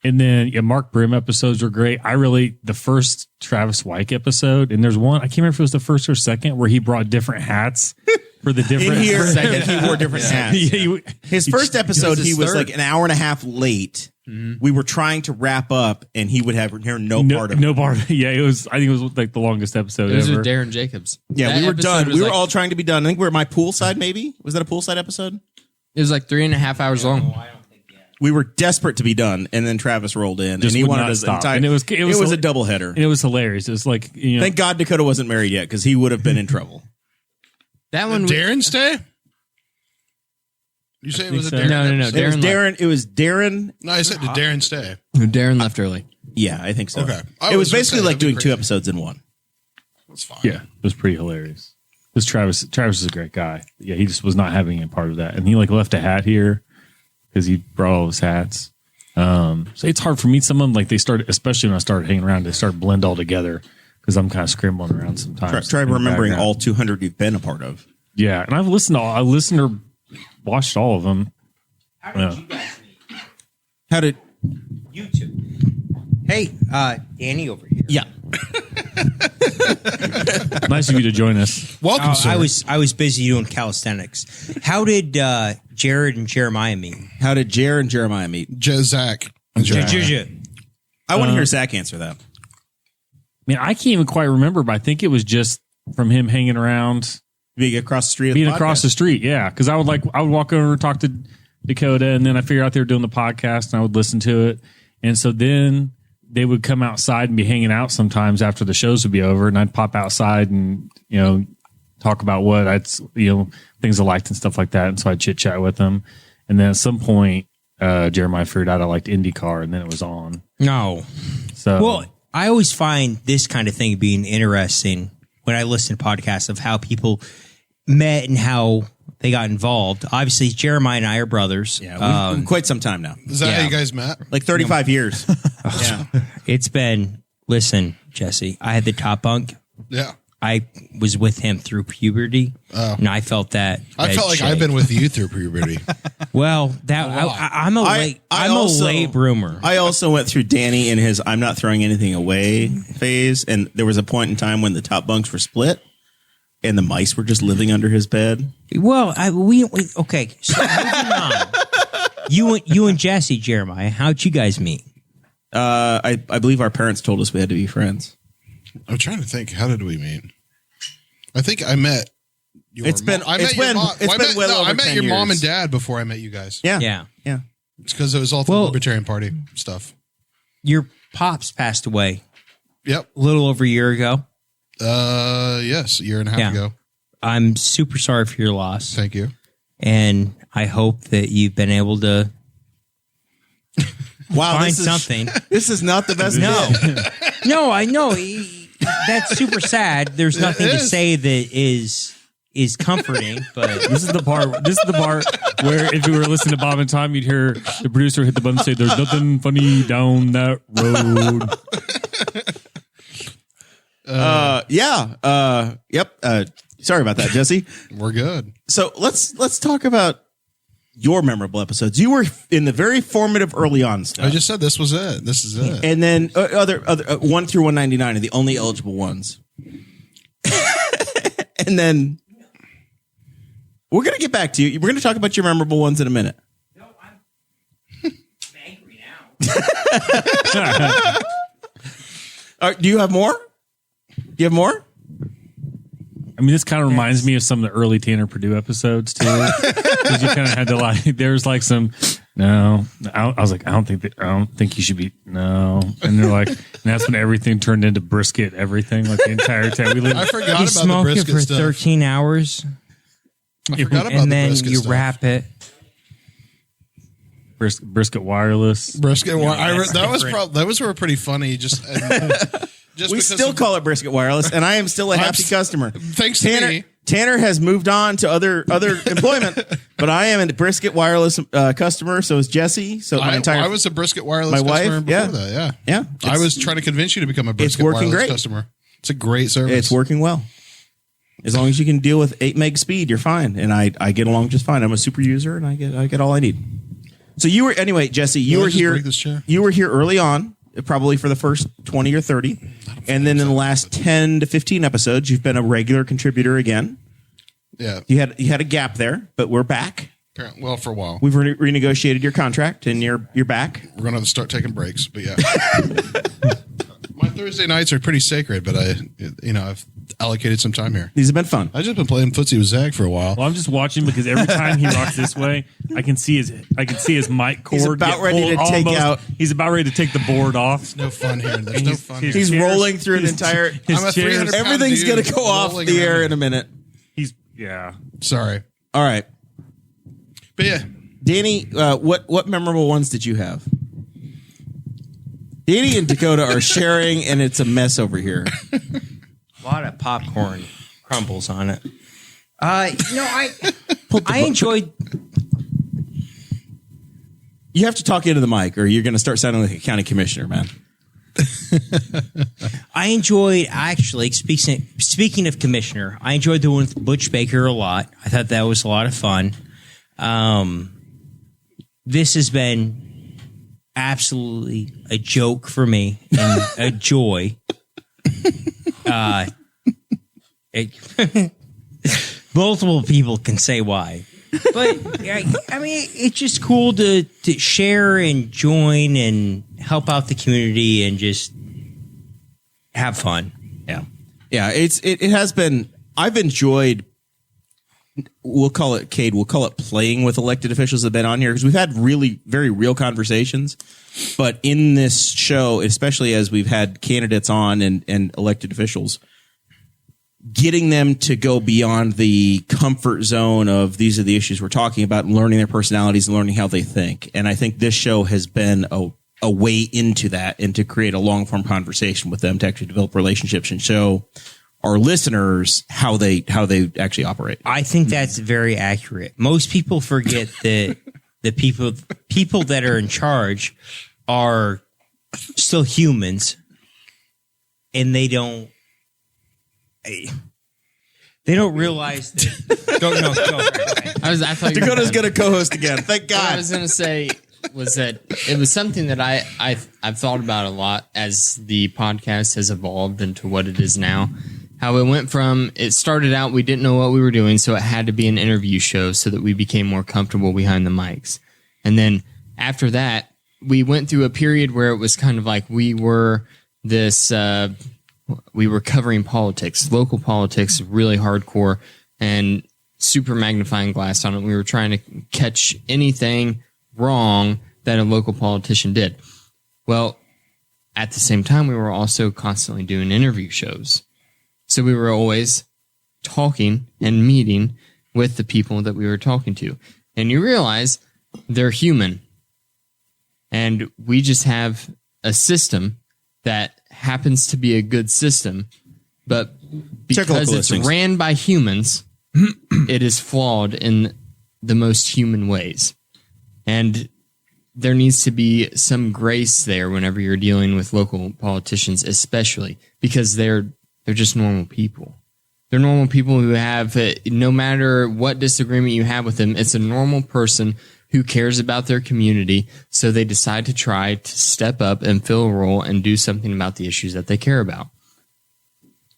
And then Mark Brim episodes were great. The first Travis Wyke episode, and there's one, I can't remember if it was the first or second, where he brought different hats for the different. In here, he wore different hats. Yeah, His first episode, he was third. like an hour and a half late. Mm-hmm. We were trying to wrap up, and he would have hear no part of it. No part of it. Yeah, I think it was like the longest episode It was ever. with Darren Jacobs. Yeah, That we were episode done. was We were like- all trying to be done. I think we were at my poolside, maybe? Was that a poolside episode? It was like 3.5 hours long. We were desperate to be done, and then Travis rolled in, Just and he would wanted not us stop. entire. And it was a doubleheader. And it was hilarious. It was like, Thank God Dakota wasn't married yet, because he would have been in trouble. That one. Darren stay? You say it was a Darren? No. episode? It was Darren. No, I said did Darren stay? Darren left early. Yeah, I think so. Okay. It was gonna basically say, like that'd be doing two crazy. episodes in one. That's fine. Yeah, it was pretty hilarious. Because Travis is a great guy. Yeah, he just was not having a part of that. And he left a hat here because he brought all his hats. So it's hard for me. Some of them, they started, especially when I started hanging around, they start blend all together because I'm kind of scrambling around sometimes. Try in the remembering background. all 200 you've been a part of. Yeah, and I listened or watched all of them. How did you guys meet? How did You two. Hey, Danny over here. Yeah. Nice of you to join us. Welcome, sir. I was busy doing calisthenics. How did Jared and Jeremiah meet? How did Jer and Jeremiah meet? Zach. And Jeremiah. I want to hear Zach answer that. I can't even quite remember, but I think it was just from him hanging around, Being across the street. Of being the across podcast. the street. Yeah, because I would walk over and talk to Dakota, and then I figured out they were doing the podcast, and I would listen to it. And so then they would come outside and be hanging out sometimes after the shows would be over, and I'd pop outside and talk about what things I liked and stuff like that, and so I'd chit chat with them, and then at some point Jeremiah figured out I liked IndyCar, and then it was on. No, so well, I always find this kind of thing being interesting when I listen to podcasts of how people met and how they got involved. Obviously, Jeremiah and I are brothers. Yeah, we've quite some time now. Is that how you guys met? Like 35 years. Yeah. It's been, listen, Jesse, I had the top bunk. Yeah. I was with him through puberty, and I felt that. I felt like I've been with you through puberty. Well, I'm a late bloomer. I also went through Danny in his "I'm not throwing anything away" phase, and there was a point in time when the top bunks were split, and the mice were just living under his bed. Well, okay. So moving on. You and Jesse, Jeremiah, how'd you guys meet? I believe our parents told us we had to be friends. I'm trying to think. How did we meet? I think I met your It's been- mom. it's been well over I met 10 your mom years. and dad before I met you guys. Yeah. It's because it was all through the Libertarian Party stuff. Your pops passed away Yep. a little over a year ago. Yes, a year and a half ago. I'm super sorry for your loss. Thank you. And I hope that you've been able to Wow, find this is- something. This is not the best. No. No, I know. That's super sad. There's nothing to say that is comforting, but This is the part where if you were listening to Bob and Tom, you'd hear the producer hit the button and say, "There's nothing funny down that road." Yep. Sorry about that, Jesse. We're good. So let's talk about your memorable episodes. You were in the very formative early on stuff. I just said this was it. This is it. And then other 1 through 199 are the only eligible ones. And then we're going to get back to you. We're going to talk about your memorable ones in a minute. no, I'm angry now. Do you have more? Do you have more? I mean, this kind of reminds me of some of the early Tanner Purdue episodes too, because you kind of had to there's like some. No, I was like, I don't think you should be. No, and they're like, and that's when everything turned into brisket. Everything like the entire time we lived. I forgot You about the smoke it brisket for stuff. 13 hours, I forgot about and the then brisket you stuff. wrap it. Brisket wireless. Brisket. Those were pretty funny. Just We because still of- call it Brisket Wireless, and I am still a happy s- customer. Thanks to Tanner. me. Tanner has moved on to other employment, but I am a Brisket Wireless customer. So is Jesse. So my entire I was a Brisket Wireless my wife, customer before yeah. that. Yeah. yeah, I was trying to convince you to become a Brisket working Wireless great. customer. It's a great service. It's working well. As long as you can deal with 8 meg speed, you're fine. And I get along just fine. I'm a super user, and I get all I need. So you were anyway, Jesse. You Can I were just here. break this chair? You were here early on, probably for the first 20 or 30, and then in the last 10 to 15 episodes, you've been a regular contributor again. Yeah. You had a gap there, but we're back. Well, for a while. We've renegotiated your contract, and you're back. We're going to have to start taking breaks, but yeah. My Thursday nights are pretty sacred, but I've allocated some time here. These have been fun. I've just been playing footsie with Zach for a while. Well, I'm just watching because every time he rocks this way, I can see his mic cord. He's about get ready pulled to take almost- out- He's about ready to take the board off. No fun here. There's no fun here. He's chairs- rolling through an entire. His I'm a chairs- 300 pound Everything's dude going to go off rolling the air around. in a minute. Yeah. Sorry. All right, But yeah, Danny. What memorable ones did you have? Danny and Dakota are sharing, and it's a mess over here. A lot of popcorn crumbles on it. I enjoyed. You have to talk into the mic, or you're going to start sounding like a county commissioner, man. I enjoyed actually speaking of commissioner. I enjoyed the one with Butch Baker a lot. I thought that was a lot of fun. This has been absolutely a joke for me and a joy. Multiple people can say why, but I mean, it's just cool to share and join and help out the community and just have fun. Yeah, it has been. I've enjoyed we'll call it, Kade, we'll call it playing with elected officials that have been on here, because we've had really very real conversations. But in this show, especially as we've had candidates on and elected officials, getting them to go beyond the comfort zone of these are the issues we're talking about, and learning their personalities and learning how they think. And I think this show has been a way into that, and to create a long form conversation with them to actually develop relationships and show our listeners how they actually operate. I think that's very accurate. Most people forget that the people that are in charge are still humans, and they don't realize that. I thought Dakota's going to co-host again. Thank What I God. was going to say was that it was something that I've thought about a lot as the podcast has evolved into what it is now. How it started out, we didn't know what we were doing, so it had to be an interview show so that we became more comfortable behind the mics. And then after that, we went through a period where it was kind of like we were covering politics, local politics, really hardcore, and super magnifying glass on it. We were trying to catch anything wrong that a local politician did. Well, at the same time, we were also constantly doing interview shows. So we were always talking and meeting with the people that we were talking to. And you realize they're human. And we just have a system that happens to be a good system, but because it's ran by humans, it is flawed in the most human ways. And there needs to be some grace there whenever you're dealing with local politicians, especially because they're just normal people. They're normal people who have, no matter what disagreement you have with them, it's a normal person who cares about their community, so they decide to try to step up and fill a role and do something about the issues that they care about.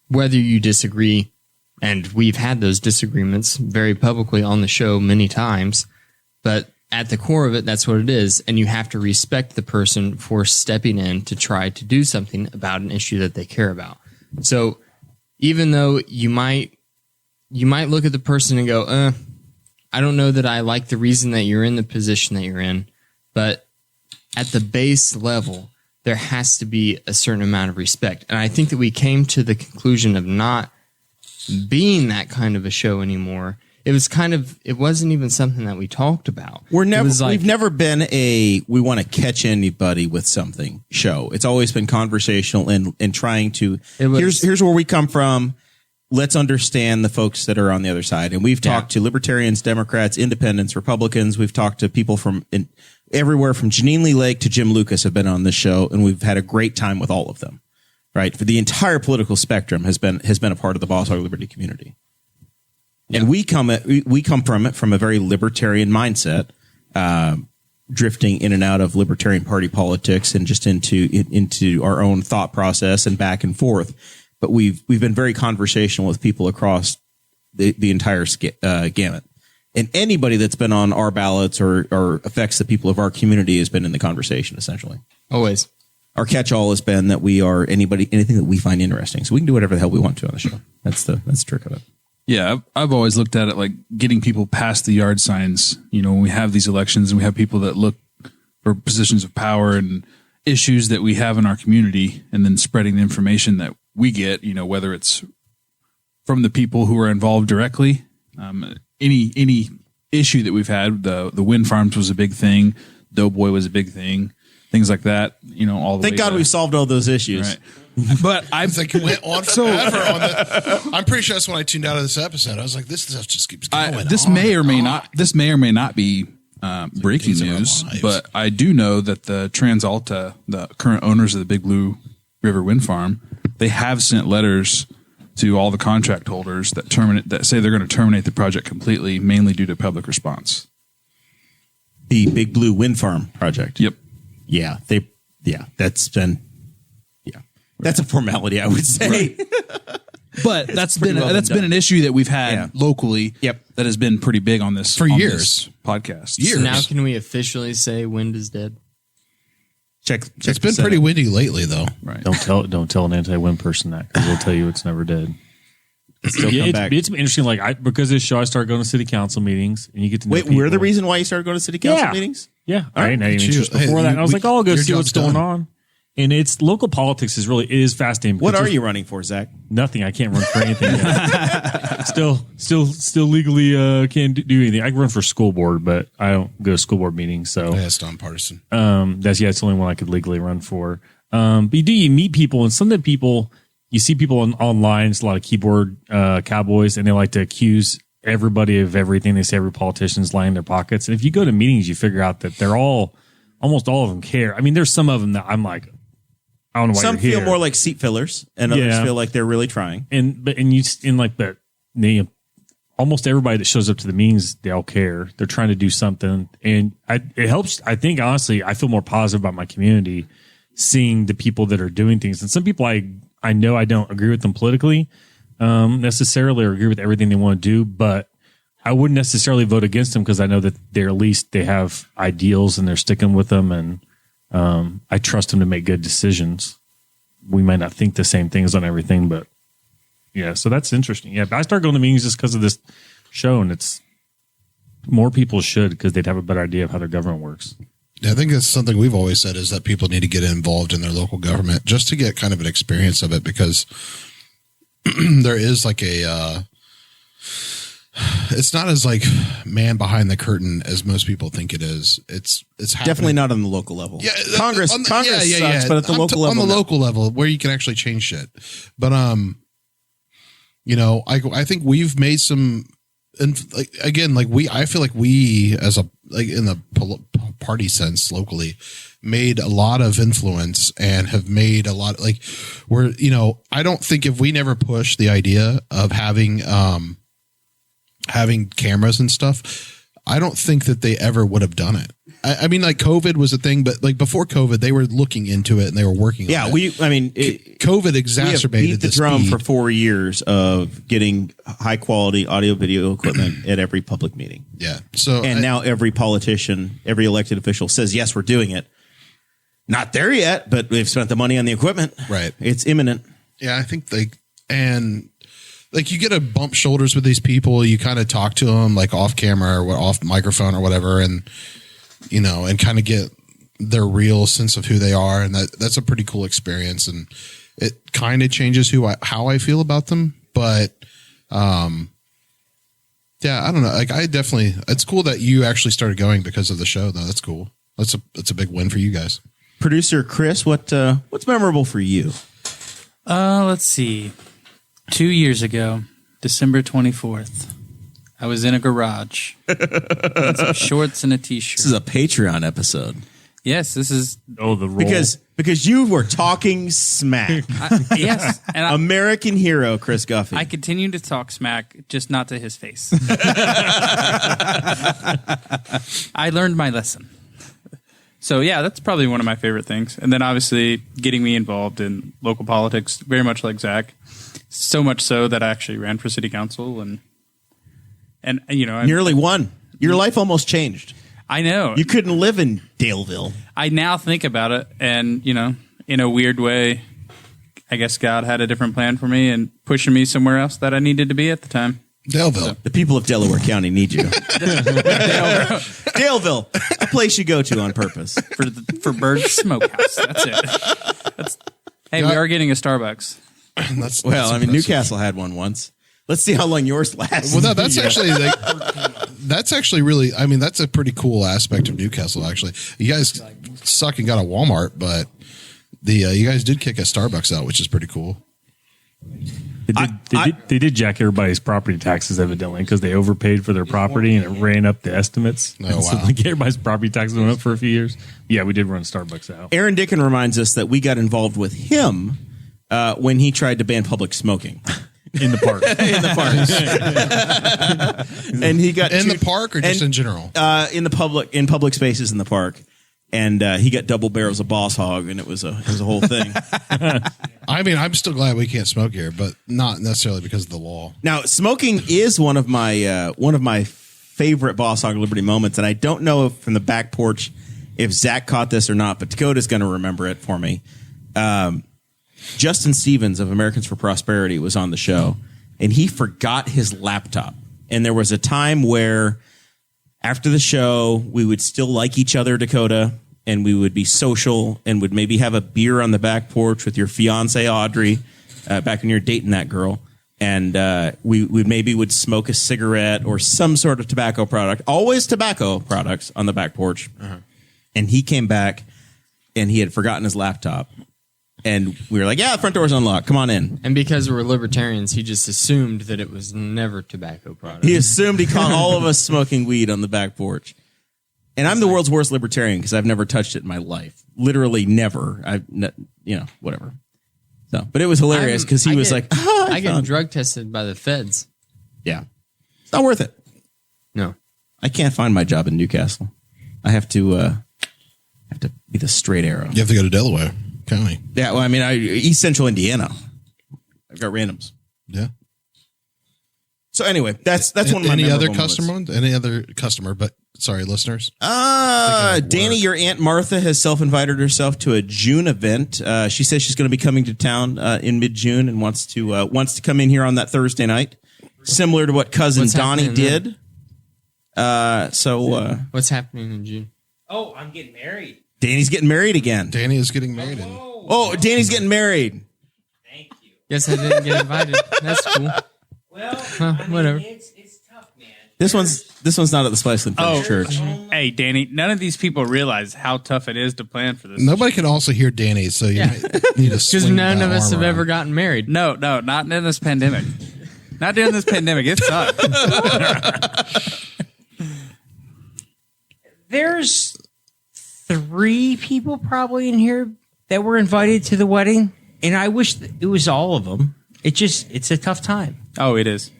Whether you disagree, and we've had those disagreements very publicly on the show many times, but at the core of it, that's what it is, and you have to respect the person for stepping in to try to do something about an issue that they care about. So even though you might look at the person and go, I don't know that I like the reason that you're in the position that you're in, but at the base level, there has to be a certain amount of respect. And I think that we came to the conclusion of not being that kind of a show anymore. It wasn't even something that we talked about. We've never been we want to catch anybody with something show. It's always been conversational and trying to, here's where we come from. Let's understand the folks that are on the other side. And we've talked to libertarians, Democrats, independents, Republicans. We've talked to people from everywhere from Janine Lee Lake to Jim Lucas have been on this show, and we've had a great time with all of them. Right? For the entire political spectrum has been a part of the Boss Hog Liberty community. Yeah. And we come from it from a very libertarian mindset, drifting in and out of libertarian party politics and just into our own thought process and back and forth. But we've been very conversational with people across the entire gamut. And anybody that's been on our ballots or affects the people of our community has been in the conversation, essentially. Always. Our catch-all has been that we are anything that we find interesting. So we can do whatever the hell we want to on the show. That's the trick of it. Yeah, I've always looked at it like getting people past the yard signs. You know, when we have these elections and we have people that look for positions of power and issues that we have in our community, and then spreading the information that we get, you know, whether it's from the people who are involved directly, any issue that we've had, the wind farms was a big thing, Doughboy was a big thing, things like that, you know, all the Thank way God to, we've solved all those issues. Right. But I think it went on forever on the, I'm pretty sure that's when I tuned out of this episode. I was like, this stuff just keeps going. This may or may not be breaking news, but I do know that the TransAlta, the current owners of the Big Blue River Wind Farm, they have sent letters to all the contract holders that say they're going to terminate the project completely, mainly due to public response. The Big Blue Wind Farm project. Yep. Yeah, that's been. That's a formality, I would say. But that's been an issue that we've had locally. Yep. That has been pretty big on this for years. This podcast. So now can we officially say wind is dead? Check it's been pretty windy lately, though. Right. Don't tell an anti-wind person that, because they'll tell you it's never dead. still Yeah, come back. it's been interesting. Like because of this show, I started going to city council meetings, and you get to know Wait, people. we're the reason why you started going to city council Yeah. meetings? Yeah, I didn't have any Hey, interest hey, before that. And I was like, "Oh, I'll go your see what's job's going done. on." And it's local politics is fascinating. What because are there's you running for, Zach? Nothing. I can't run for anything. Yet. Still legally can't do anything. I can run for school board, but I don't go to school board meetings. So Yeah, it's nonpartisan. it's the only one I could legally run for. But you meet people, and some of the people you see people online. It's a lot of keyboard cowboys, and they like to accuse everybody of everything. They say every politician's lying in their pockets. And if you go to meetings, you figure out that almost all of them care. I mean, there's some of them that I'm like, I don't know why Some you're here. feel more like seat fillers, and others Yeah. feel like they're really trying. Almost everybody that shows up to the meetings, they all care. They're trying to do something, and it helps. I think honestly, I feel more positive about my community seeing the people that are doing things. And some people I know I don't agree with them politically necessarily, or agree with everything they want to do, but I wouldn't necessarily vote against them because I know that they're at least they have ideals and they're sticking with them, and I trust them to make good decisions. We might not think the same things on everything, but yeah, so that's interesting. Yeah, but I started going to meetings just because of this show, and it's more people should because they'd have a better idea of how their government works. Yeah, I think that's something we've always said is that people need to get involved in their local government just to get kind of an experience of it, because there is like it's not as like man behind the curtain as most people think it is. It's happening. Definitely not on the local level. Yeah, Congress sucks, but at the local level, on the no. local level where you can actually change shit. But I think we've made some, and I feel like we as a in the party sense locally made a lot of influence and have made a lot I don't think if we never pushed the idea of having cameras and stuff, I don't think that they ever would have done it. I mean, like COVID was a thing, but like before COVID, they were looking into it and they were working on it. COVID exacerbated we have beat the drum for 4 years of getting high quality audio video equipment at every public meeting. Yeah. So now every politician, every elected official says, yes, we're doing it. Not there yet, but we've spent the money on the equipment. Right. It's imminent. Yeah, I think you get to bump shoulders with these people. You kind of talk to them like off camera or off microphone or whatever, and and kind of get their real sense of who they are, and that's a pretty cool experience, and it kind of changes how I feel about them. But yeah, I don't know. Like it's cool that you actually started going because of the show, though. That's cool. That's a big win for you guys. Producer Chris, what's memorable for you? Let's see. 2 years ago, December 24th, I was in a garage in some shorts and a t-shirt. This is a Patreon episode. Yes, this is the role. Because you were talking smack. yes, and American hero Chris Guffey. I continue to talk smack, just not to his face. I learned my lesson. So yeah, that's probably one of my favorite things. And then obviously getting me involved in local politics, very much like Zach. So much so that I actually ran for city council and nearly won. Your life almost changed. I know. You couldn't live in Daleville. I now think about it, and in a weird way, I guess God had a different plan for me and pushing me somewhere else that I needed to be at the time. Daleville. The people of Delaware County need you. Daleville, a place you go to on purpose for Bird Smokehouse. That's it. We are getting a Starbucks. That's impressive. Newcastle had one once. Let's see how long yours lasts. Well, that's actually that's actually really. I mean, that's a pretty cool aspect of Newcastle. Actually, you guys suck and got a Walmart, but you guys did kick a Starbucks out, which is pretty cool. They did jack everybody's property taxes evidently because they overpaid for their property and it ran up the estimates. Oh, so wow. Everybody's property taxes went up for a few years. Yeah, we did run Starbucks out. Aaron Dickin reminds us that we got involved with him when he tried to ban public smoking. In the park. In the park. And he got in the park or just in general? In public spaces in the park. And he got double barrels of Boss Hog, and it was a whole thing. I mean, I'm still glad we can't smoke here, but not necessarily because of the law. Now, smoking is one of my favorite Boss Hog Liberty moments, and I don't know if from the back porch if Zach caught this or not, but Dakota's going to remember it for me. Justin Stevens of Americans for Prosperity was on the show, and he forgot his laptop. And there was a time where after the show, we would still like each other, Dakota, and we would be social and would maybe have a beer on the back porch with your fiance, Audrey, back when you were dating that girl. And we maybe would smoke a cigarette or some sort of tobacco product, always tobacco products on the back porch. And he came back and he had forgotten his laptop. And we were like, yeah, the front door's unlocked. Come on in. And because we're libertarians, he just assumed that it was never tobacco product. He assumed he caught all of us smoking weed on the back porch. And I'm the world's worst libertarian because I've never touched it in my life. Literally never. Whatever. So, but it was hilarious because he was like, I get drug tested by the feds. Yeah. It's not worth it. No. I can't find my job in Newcastle. I have to be the straight arrow. You have to go to Delaware County. Yeah, well, I mean, East Central Indiana. I've got randoms. Yeah. So anyway, that's one of my any other memorable customer moments. any other customer, but sorry, listeners. Danny, your Aunt Martha has self-invited herself to a June event. She says she's going to be coming to town in mid-June and wants to come in here on that Thursday night, similar to what cousin What's Donnie happening did. What's happening in June? Oh, I'm getting married. Danny's getting married again. Danny is getting married. Oh, Danny's getting married. Thank you. Guess I didn't get invited. That's cool. Well, whatever. It's tough, man. This one's not at the Spiceland Finish Church. Hey, Danny, none of these people realize how tough it is to plan for this. Nobody can also hear Danny, so you need to Because swing none that of us arm have around. ever gotten married. No, not in this pandemic. Not during this pandemic. It sucks. There's 3 people probably in here that were invited to the wedding, and I wish it was all of them. It's a tough time. Oh, it is.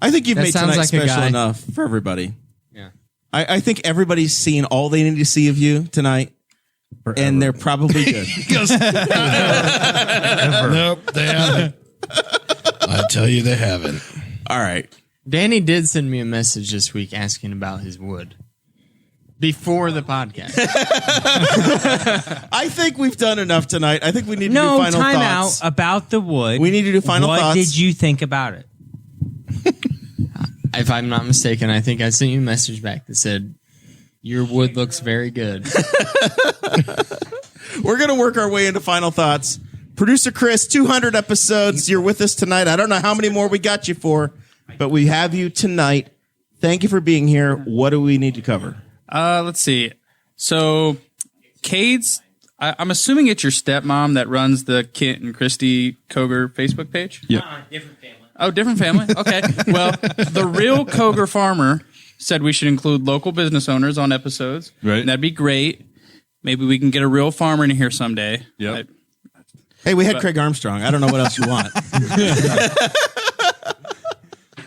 I think you've That made sounds tonight like a special guy. enough for everybody. Yeah. I think everybody's seen all they need to see of you tonight, and they're probably good. Nope, they haven't. I tell you, they haven't. All right. Danny did send me a message this week asking about his wood before the podcast. I think we've done enough tonight. I think we need to do No, final time thoughts. out about the wood. We need to do final what thoughts. did you think about it? If I'm not mistaken, I think I sent you a message back that said, your wood looks very good. We're going to work our way into final thoughts. Producer Chris, 200 episodes. You're with us tonight. I don't know how many more we got you for, but we have you tonight. Thank you for being here. What do we need to cover? Let's see. So, Kade's, I'm assuming it's your stepmom that runs the Kent and Christy Koger Facebook page? Yep. Different family. Oh, different family? Okay. Well, the real Koger farmer said we should include local business owners on episodes. Right. That'd be great. Maybe we can get a real farmer in here someday. Yep. Hey, we had Craig Armstrong. I don't know what else you want.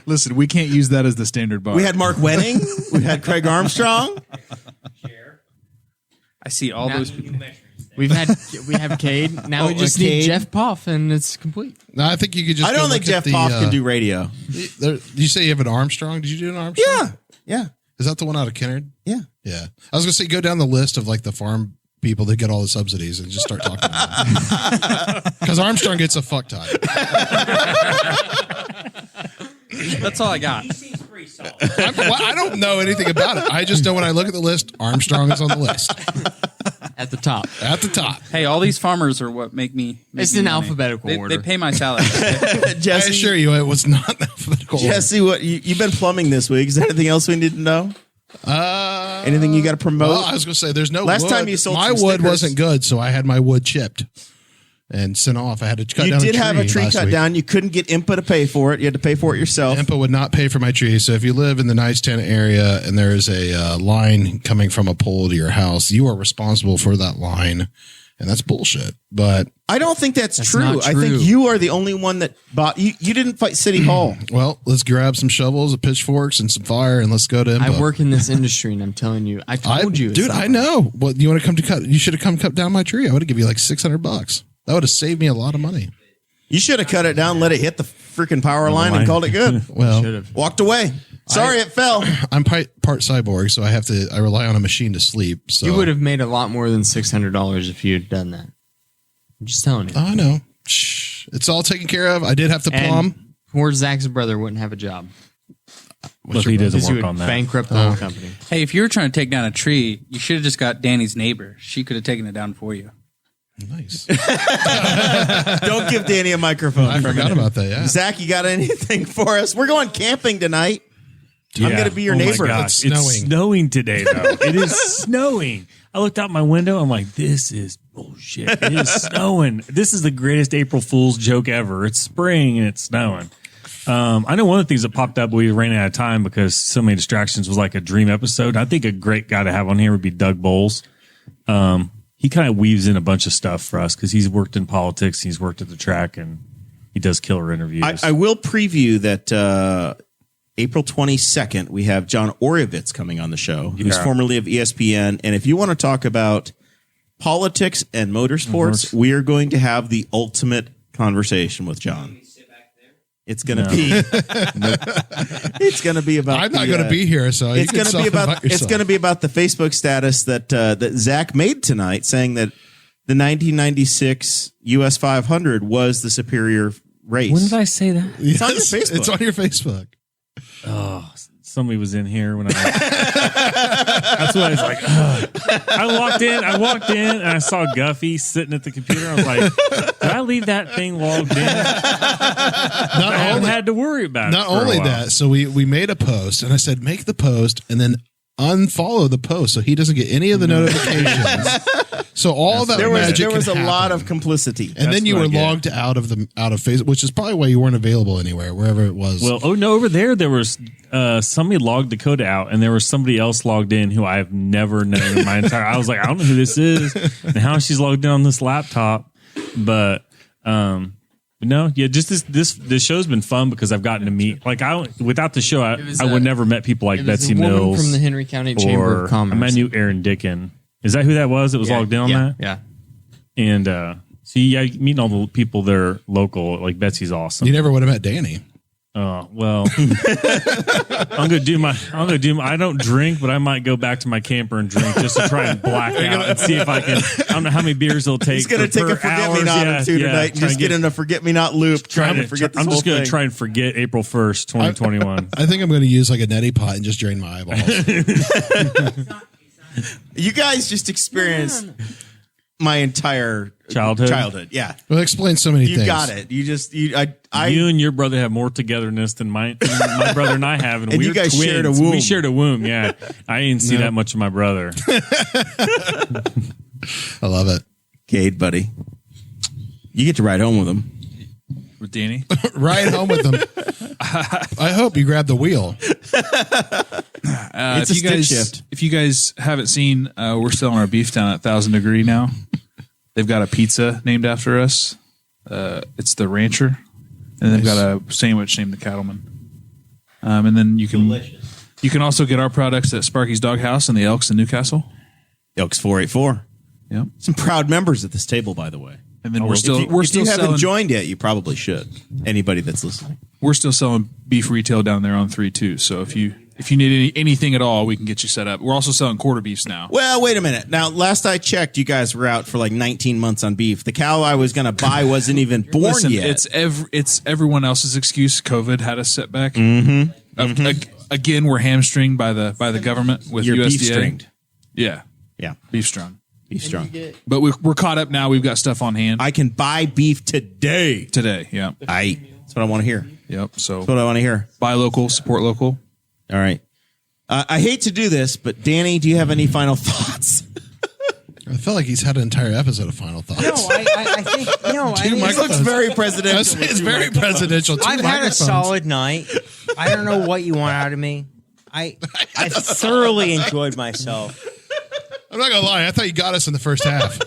Listen, we can't use that as the standard bar. We had Mark Wenning. We had Craig Armstrong. I see all those people. We have Kade. Now we just need Kade. Jeff Poff, and it's complete. No, I think you could just. I don't go think look at Jeff Poff can do radio. You say you have an Armstrong? Did you do an Armstrong? Yeah. Yeah. Is that the one out of Kennard? Yeah. Yeah. I was gonna say go down the list of like the farm people that get all the subsidies and just start talking about it. Because Armstrong gets a fuck ton. That's all I got. He seems pretty solid. I don't know anything about it. I just know when I look at the list, Armstrong is on the list At the top. at the top. Hey, all these farmers are what make me. It's me in money. alphabetical They order. pay my salary. I Jesse, assure you, it was not in alphabetical order. Jesse, what you've been plumbing this week? Is there anything else we need to know? Anything you got to promote? Well, I was going to say, there's no Last wood. time you sold my some wood stickers. wasn't good, so I had my wood chipped and sent off. I had to cut You down did a tree have a tree last cut week. down. You couldn't get IMPA to pay for it. You had to pay for it yourself. IMPA would not pay for my tree. So if you live in the Nicetown area and there is a line coming from a pole to your house, you are responsible for that line. And that's bullshit. But, I don't think that's true. not I true. think you are the only one that bought. You didn't fight City Hall. well, let's grab some shovels, pitchforks, and some fire, and let's go to IMPA. I work in this industry, and I'm telling you, I told you. it's Dude, not- I know. Well, you want to come to cut? You should have come cut down my tree. I would have given you like $600. That would have saved me a lot of money. You should have cut it down, let it hit the freaking power line, and called it good. Well, Should've. Walked away. Sorry, it fell. I'm part cyborg, so I rely on a machine to sleep. So You would have made a lot more than $600 if you had done that. I'm just telling you. I know. Shh. It's all taken care of. I did have to And plumb. Poor Zach's brother wouldn't have a job. Look, he doesn't Because he work would on that. bankrupt the whole company. Hey, if you were trying to take down a tree, you should have just got Danny's neighbor. She could have taken it down for you. Nice. Don't give Danny a microphone. I forgot about that. Yeah. Zach, you got anything for us? We're going camping tonight. I'm going to be your neighbor. Gosh. It's It's snowing today, though. It is snowing. I looked out my window. I'm like, this is bullshit. It is snowing. This is the greatest April Fool's joke ever. It's spring and it's snowing. I know one of the things that popped up, we ran out of time because so many distractions, was like a dream episode. I think a great guy to have on here would be Doug Bowles. He kind of weaves in a bunch of stuff for us because he's worked in politics. He's worked at the track and he does killer interviews. I will preview that April 22nd, we have John Orovitz coming on the show, who's formerly of ESPN. And if you want to talk about politics and motorsports, we are going to have the ultimate conversation with John. It's going to be. It's going to be about. I'm not going to be here, so it's going to be about. It's going to be about the Facebook status that that Zach made tonight, saying that the 1996 US 500 was the superior race. When did I say that? It's on your Facebook. It's on your Facebook. Oh, somebody was in here when I. That's what I was like. Ugh. I walked in, and I saw Guffey sitting at the computer. I was like, "Did I leave that thing logged in?" I haven't had to worry about it. Not only that, so we made a post, and I said, make the post, and then unfollow the post so he doesn't get any of the notifications. So all that there magic was a can lot happen. of complicity, And then you were logged out of Facebook, which is probably why you weren't available anywhere, wherever it was. Well, oh no, over there was somebody logged Dakota out, and there was somebody else logged in who I have never known in my entire. I was like, I don't know who this is and how she's logged in on this laptop, but no, yeah, just this show's been fun because I've gotten to meet without the show, I would never met people like Betsy Mills from the Henry County Chamber of Commerce. I knew Aaron Dickin. Is that who that was? That was logged in on that? Yeah. And meeting all the people that are local, like Betsy's awesome. You never would have met Danny. Oh, well, I'm going to do my, I don't drink, but I might go back to my camper and drink just to try and black out and see if I can, I don't know how many beers it'll take. He's going to take a forget-me-not or two tonight and just get in a forget-me-not loop. I'm just going to try and forget April 1st, 2021. I think I'm going to use like a neti pot and just drain my eyeballs. You guys just experienced my entire childhood. Yeah. Well, explain so many things. You got it. You just, you and your brother have more togetherness than my brother and I have. And you guys twins. shared a womb. We shared a womb. Yeah. I didn't see that much of my brother. I love it. Kade, buddy. You get to ride home with him. With Danny? Ride home with them. I hope you grab the wheel. It's a stick shift. If you guys haven't seen, we're selling our beef down at 1000 Degree now. They've got a pizza named after us. It's the Rancher. And they've got a sandwich named the Cattleman. And then you can also get our products at Sparky's Doghouse and the Elks in Newcastle. Elks 484. Yep. Some proud members at this table, by the way. And then If you haven't selling, joined yet, you probably should. Anybody that's listening. we're still selling beef retail down there on 3-2. So if you need anything at all, we can get you set up. We're also selling quarter beefs now. Well, wait a minute. Now, last I checked, you guys were out for like 19 months on beef. The cow I was going to buy wasn't even born Listen, yet. it's everyone else's excuse. COVID had us set back. Again, we're hamstringed by the government with You're USDA. beef stringed. Yeah, Yeah, beef strung. beef strong. But we're caught up now. We've got stuff on hand I can buy beef today. today. Yeah. That's what I want to hear. Yep. So That's what I want to hear. buy local, support local. All right. I hate to do this, but Danny, do you have any final thoughts? I feel like he's had an entire episode of final thoughts. No, I think This looks very presidential. It's very presidential. I've had a solid night. I don't know what you want out of me. I thoroughly enjoyed myself. I'm not gonna lie. I thought you got us in the first half.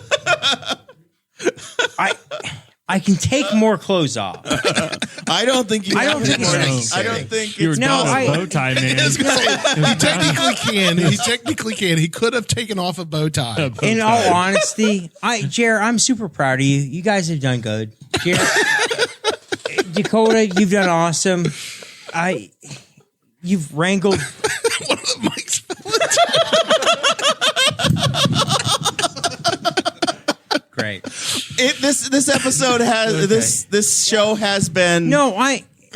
I can take more clothes off. I don't think you. I don't think it's I necessary. don't think You were it's No, down I- a bow tie, man. He technically can. He technically can. He could have taken off a bow tie. In all honesty, Jer, I'm super proud of you. You guys have done good. Jer, Dakota, you've done awesome. You've wrangled. One of the mics fell Great. This episode has this show has been No,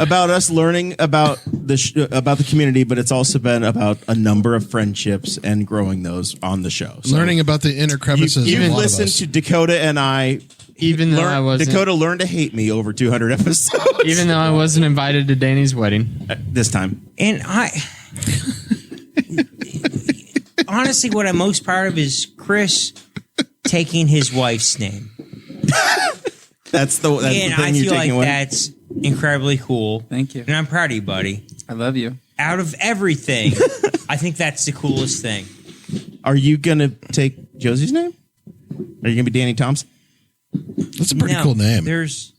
about us learning about about the community, but it's also been about a number of friendships and growing those on the show. So Learning about the inner crevices. you of a lot of listened us. to Dakota and I. Even though I wasn't, Dakota learned to hate me over 200 episodes. even though I wasn't invited to Danny's wedding. This time. And honestly, what I'm most proud of is Chris taking his wife's name. That's the And I thing you're feel like taking away. that's incredibly cool. Thank you. And I'm proud of you, buddy. I love you. Out of everything, I think that's the coolest thing. Are you going to take Josie's name? Are you going to be Danny Thompson? That's a pretty No, cool name. There's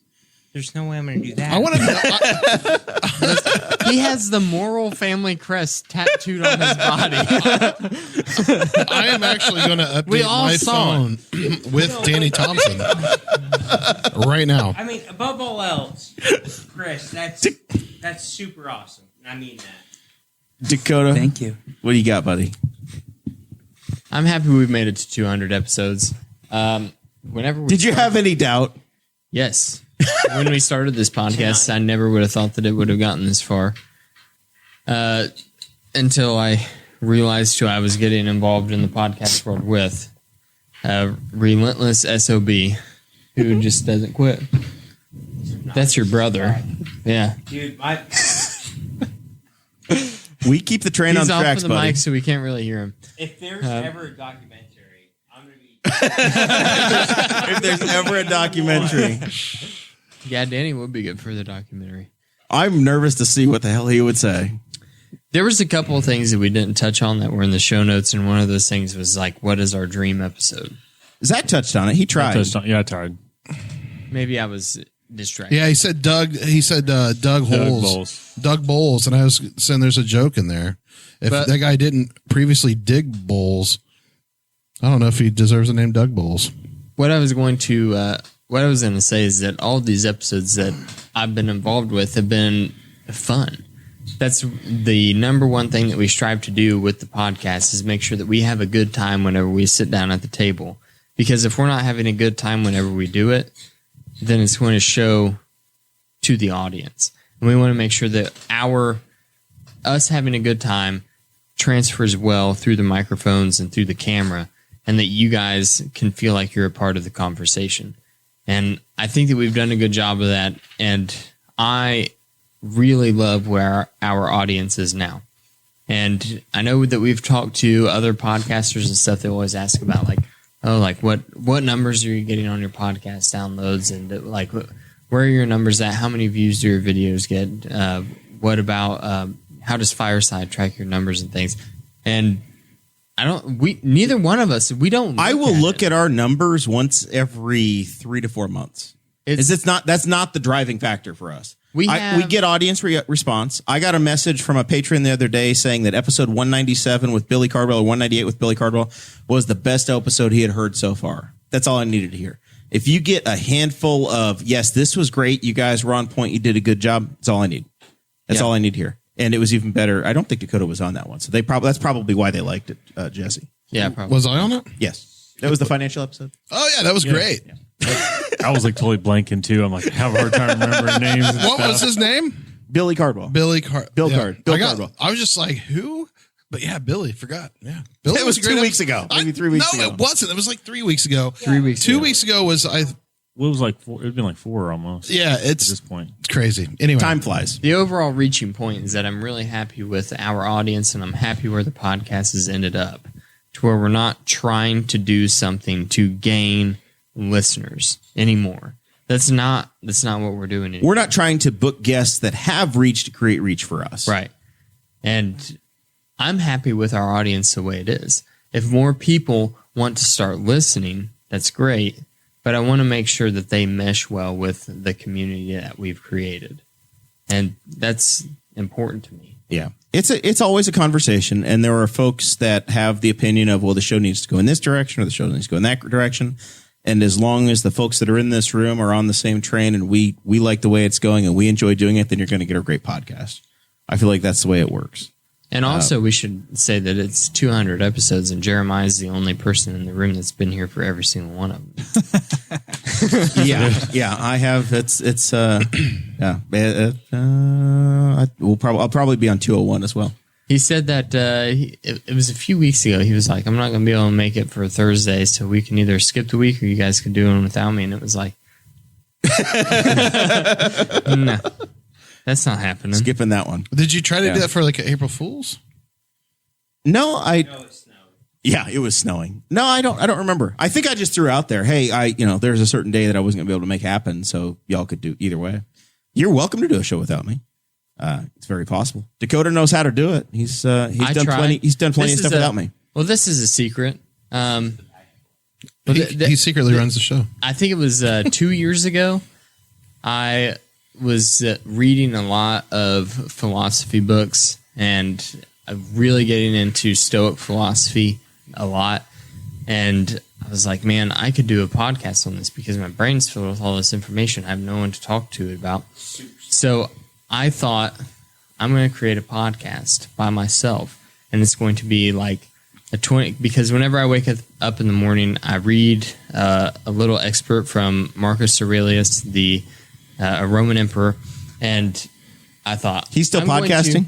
no way I'm going to do that. I want to. He has the Morrell family crest tattooed on his body. I am actually going to update all my saw phone with Danny Thompson right now. I mean, above all else, Chris, that's super awesome. And I mean that. Dakota. Thank you. What do you got, buddy? I'm happy we've made it to 200 episodes. Whenever we Did you have any doubt? Yes. When we started this podcast, I never would have thought that it would have gotten this far. Until I realized who I was getting involved in the podcast world with. Relentless SOB, who just doesn't quit. That's your brother. Yeah. Dude, We keep the train He's on off tracks, of the buddy. mic, so we can't really hear him. if there's ever a documentary, I'm going to be... If there's ever a documentary. Yeah, Danny would be good for the documentary. I'm nervous to see what the hell he would say. There was a couple of things that we didn't touch on that were in the show notes, and one of those things was like, what is our dream episode? Zach touched on it. He tried. I tried. Maybe I was distracted. Yeah, he said Doug. He said Doug Holes. Doug Bowles, and I was saying there's a joke in there. If But- that guy didn't previously dig bowls, I don't know if he deserves the name Doug Bowles. What I was going to say is that all of these episodes that I've been involved with have been fun. That's the number one thing that we strive to do with the podcast is make sure that we have a good time whenever we sit down at the table. Because if we're not having a good time whenever we do it, then it's going to show to the audience. And we want to make sure that us having a good time transfers well through the microphones and through the camera, and that you guys can feel like you're a part of the conversation. And I think that we've done a good job of that. And I really love where our audience is now. And I know that we've talked to other podcasters and stuff that always ask about like, oh, like what numbers are you getting on your podcast downloads? And like, where are your numbers at? How many views do your videos get? What about, how does Fireside track your numbers and things? And neither one of us, we don't. I will look at our numbers once every 3 to 4 months. That's not the driving factor for us. We get audience response. I got a message from a patron the other day saying that episode 197 with Billy Cardwell or 198 with Billy Cardwell was the best episode he had heard so far. That's all I needed to hear. If you get a handful of, yes, this was great, you guys were on point, you did a good job, that's all I need. That's all I need to hear. And it was even better. I don't think Dakota was on that one. So that's probably why they liked it, Jesse. Yeah, probably. Was I on it? Yes. That was the financial episode. Oh yeah, that was great. Yeah. I was like totally blanking too. I'm like, I have a hard time remembering names. And What stuff. was his name? Billy Cardwell. Bill Bill Cardwell. I was just like, who? But yeah, Billy. Forgot. Yeah, Billy It was a great 2 weeks episode. ago. Maybe 3 weeks No, ago. it wasn't. It was like 3 weeks ago. 3 weeks 2 ago. weeks ago was I. Well, it was like four, it'd been like 4 almost. Yeah, At it's this point. crazy. Anyway, Time flies. The overall reaching point is that I'm really happy with our audience, and I'm happy where the podcast has ended up, to where we're not trying to do something to gain listeners anymore. That's not what we're doing anymore. We're not trying to book guests that have reached to create reach for us. Right. And I'm happy with our audience the way it is. If more people want to start listening, that's great. But I want to make sure that they mesh well with the community that we've created. And that's important to me. Yeah. It's always a conversation, and there are folks that have the opinion of, well, the show needs to go in this direction or the show needs to go in that direction. And as long as the folks that are in this room are on the same train and we like the way it's going and we enjoy doing it, then you're going to get a great podcast. I feel like that's the way it works. And also, we should say that it's 200 episodes, and Jeremiah is the only person in the room that's been here for every single one of them. Yeah, I have. I'll probably be on 201 as well. He said that it was a few weeks ago. He was like, I'm not going to be able to make it for Thursday, so we can either skip the week or you guys can do it without me. And it was like, no. That's not happening. Skipping that one. Did you try to do that for like April Fool's? No, yeah, it was snowing. No, I don't remember. I think I just threw out there, hey, there's a certain day that I wasn't gonna be able to make happen, so y'all could do either way. You're welcome to do a show without me. It's very possible. Dakota knows how to do it. He's done plenty of stuff without me. Well, this is a secret. He secretly runs the show. I think it was 2 years ago. I was reading a lot of philosophy books and really getting into Stoic philosophy a lot. And I was like, man, I could do a podcast on this because my brain's filled with all this information. I have no one to talk to it about. So I thought, I'm going to create a podcast by myself. And it's going to be like because whenever I wake up in the morning, I read a little excerpt from Marcus Aurelius, a Roman emperor, and I thought he's still podcasting.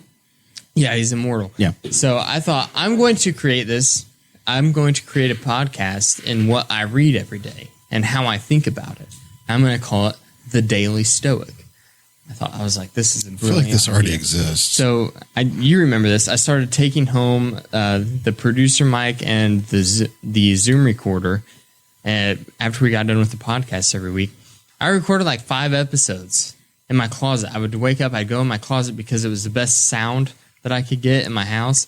Yeah, he's immortal. Yeah. So I thought I'm going to create this. I'm going to create a podcast in what I read every day and how I think about it. I'm going to call it The Daily Stoic. I was like, this is a brilliant I feel like this already idea. exists. So you remember this. I started taking home the producer mic and the Zoom recorder after we got done with the podcast every week. I recorded like 5 episodes in my closet. I would wake up, I'd go in my closet because it was the best sound that I could get in my house.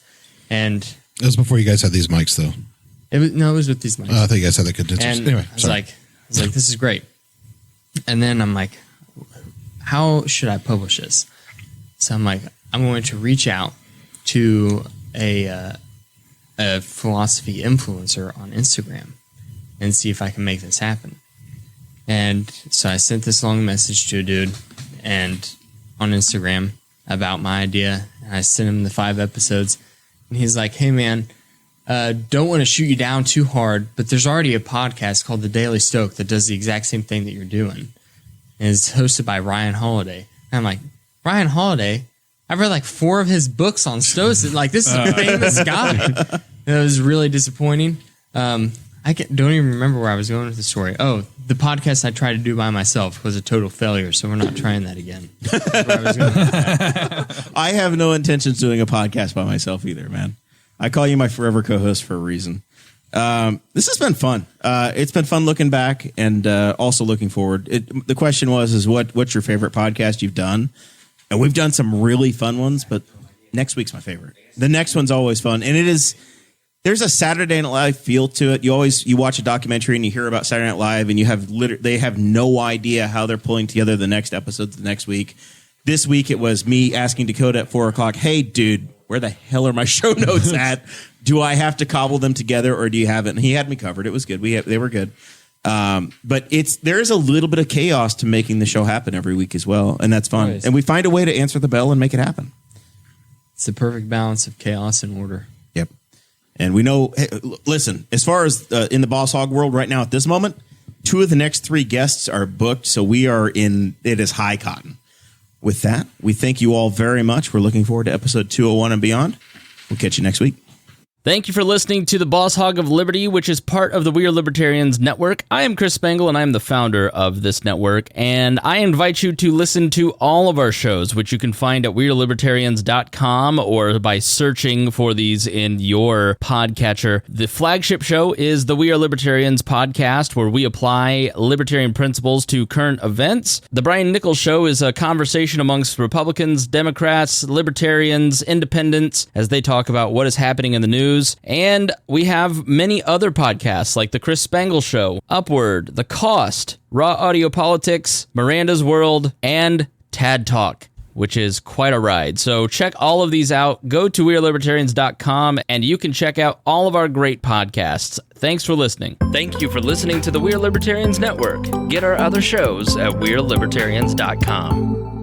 And it was before you guys had these mics, though. It was with these mics. I thought you guys had the condensers. And anyway, I was like, this is great. And then I'm like, how should I publish this? So I'm like, I'm going to reach out to a philosophy influencer on Instagram and see if I can make this happen. And so I sent this long message to a dude and on Instagram about my idea. And I sent him the 5 episodes. And he's like, hey, man, don't want to shoot you down too hard, but there's already a podcast called The Daily Stoic that does the exact same thing that you're doing. And it's hosted by Ryan Holiday. And I'm like, Ryan Holiday? I've read like 4 of his books on Stoicism. Like, this is a famous guy. And it was really disappointing. I don't even remember where I was going with the story. Oh, the podcast I tried to do by myself was a total failure, so we're not trying that again. I have no intentions of doing a podcast by myself either, man. I call you my forever co-host for a reason. This has been fun. It's been fun looking back and also looking forward. The question was what's your favorite podcast you've done? And we've done some really fun ones, but next week's my favorite. The next one's always fun, and it is. There's a Saturday Night Live feel to it. You watch a documentary and you hear about Saturday Night Live, and they have no idea how they're pulling together the next episodes the next week. This week it was me asking Dakota at 4:00, "Hey, dude, where the hell are my show notes at? Do I have to cobble them together, or do you have it?" And he had me covered. It was good. They were good. But there is a little bit of chaos to making the show happen every week as well, and that's fun. Always. And we find a way to answer the bell and make it happen. It's the perfect balance of chaos and order. Yep. And we know, hey, listen, as far as in the Boss Hog world right now at this moment, 2 of the next 3 guests are booked, so it is high cotton. With that, we thank you all very much. We're looking forward to episode 201 and beyond. We'll catch you next week. Thank you for listening to the Boss Hog of Liberty, which is part of the We Are Libertarians Network. I am Chris Spangle, and I am the founder of this network, and I invite you to listen to all of our shows, which you can find at wearelibertarians.com or by searching for these in your podcatcher. The flagship show is the We Are Libertarians podcast, where we apply libertarian principles to current events. The Brian Nichols Show is a conversation amongst Republicans, Democrats, Libertarians, Independents, as they talk about what is happening in the news. And we have many other podcasts like The Chris Spangle Show, Upward, The Cost, Raw Audio Politics, Miranda's World, and Tad Talk, which is quite a ride. So check all of these out. Go to wearelibertarians.com and you can check out all of our great podcasts. Thanks for listening. Thank you for listening to the We Are Libertarians Network. Get our other shows at wearelibertarians.com.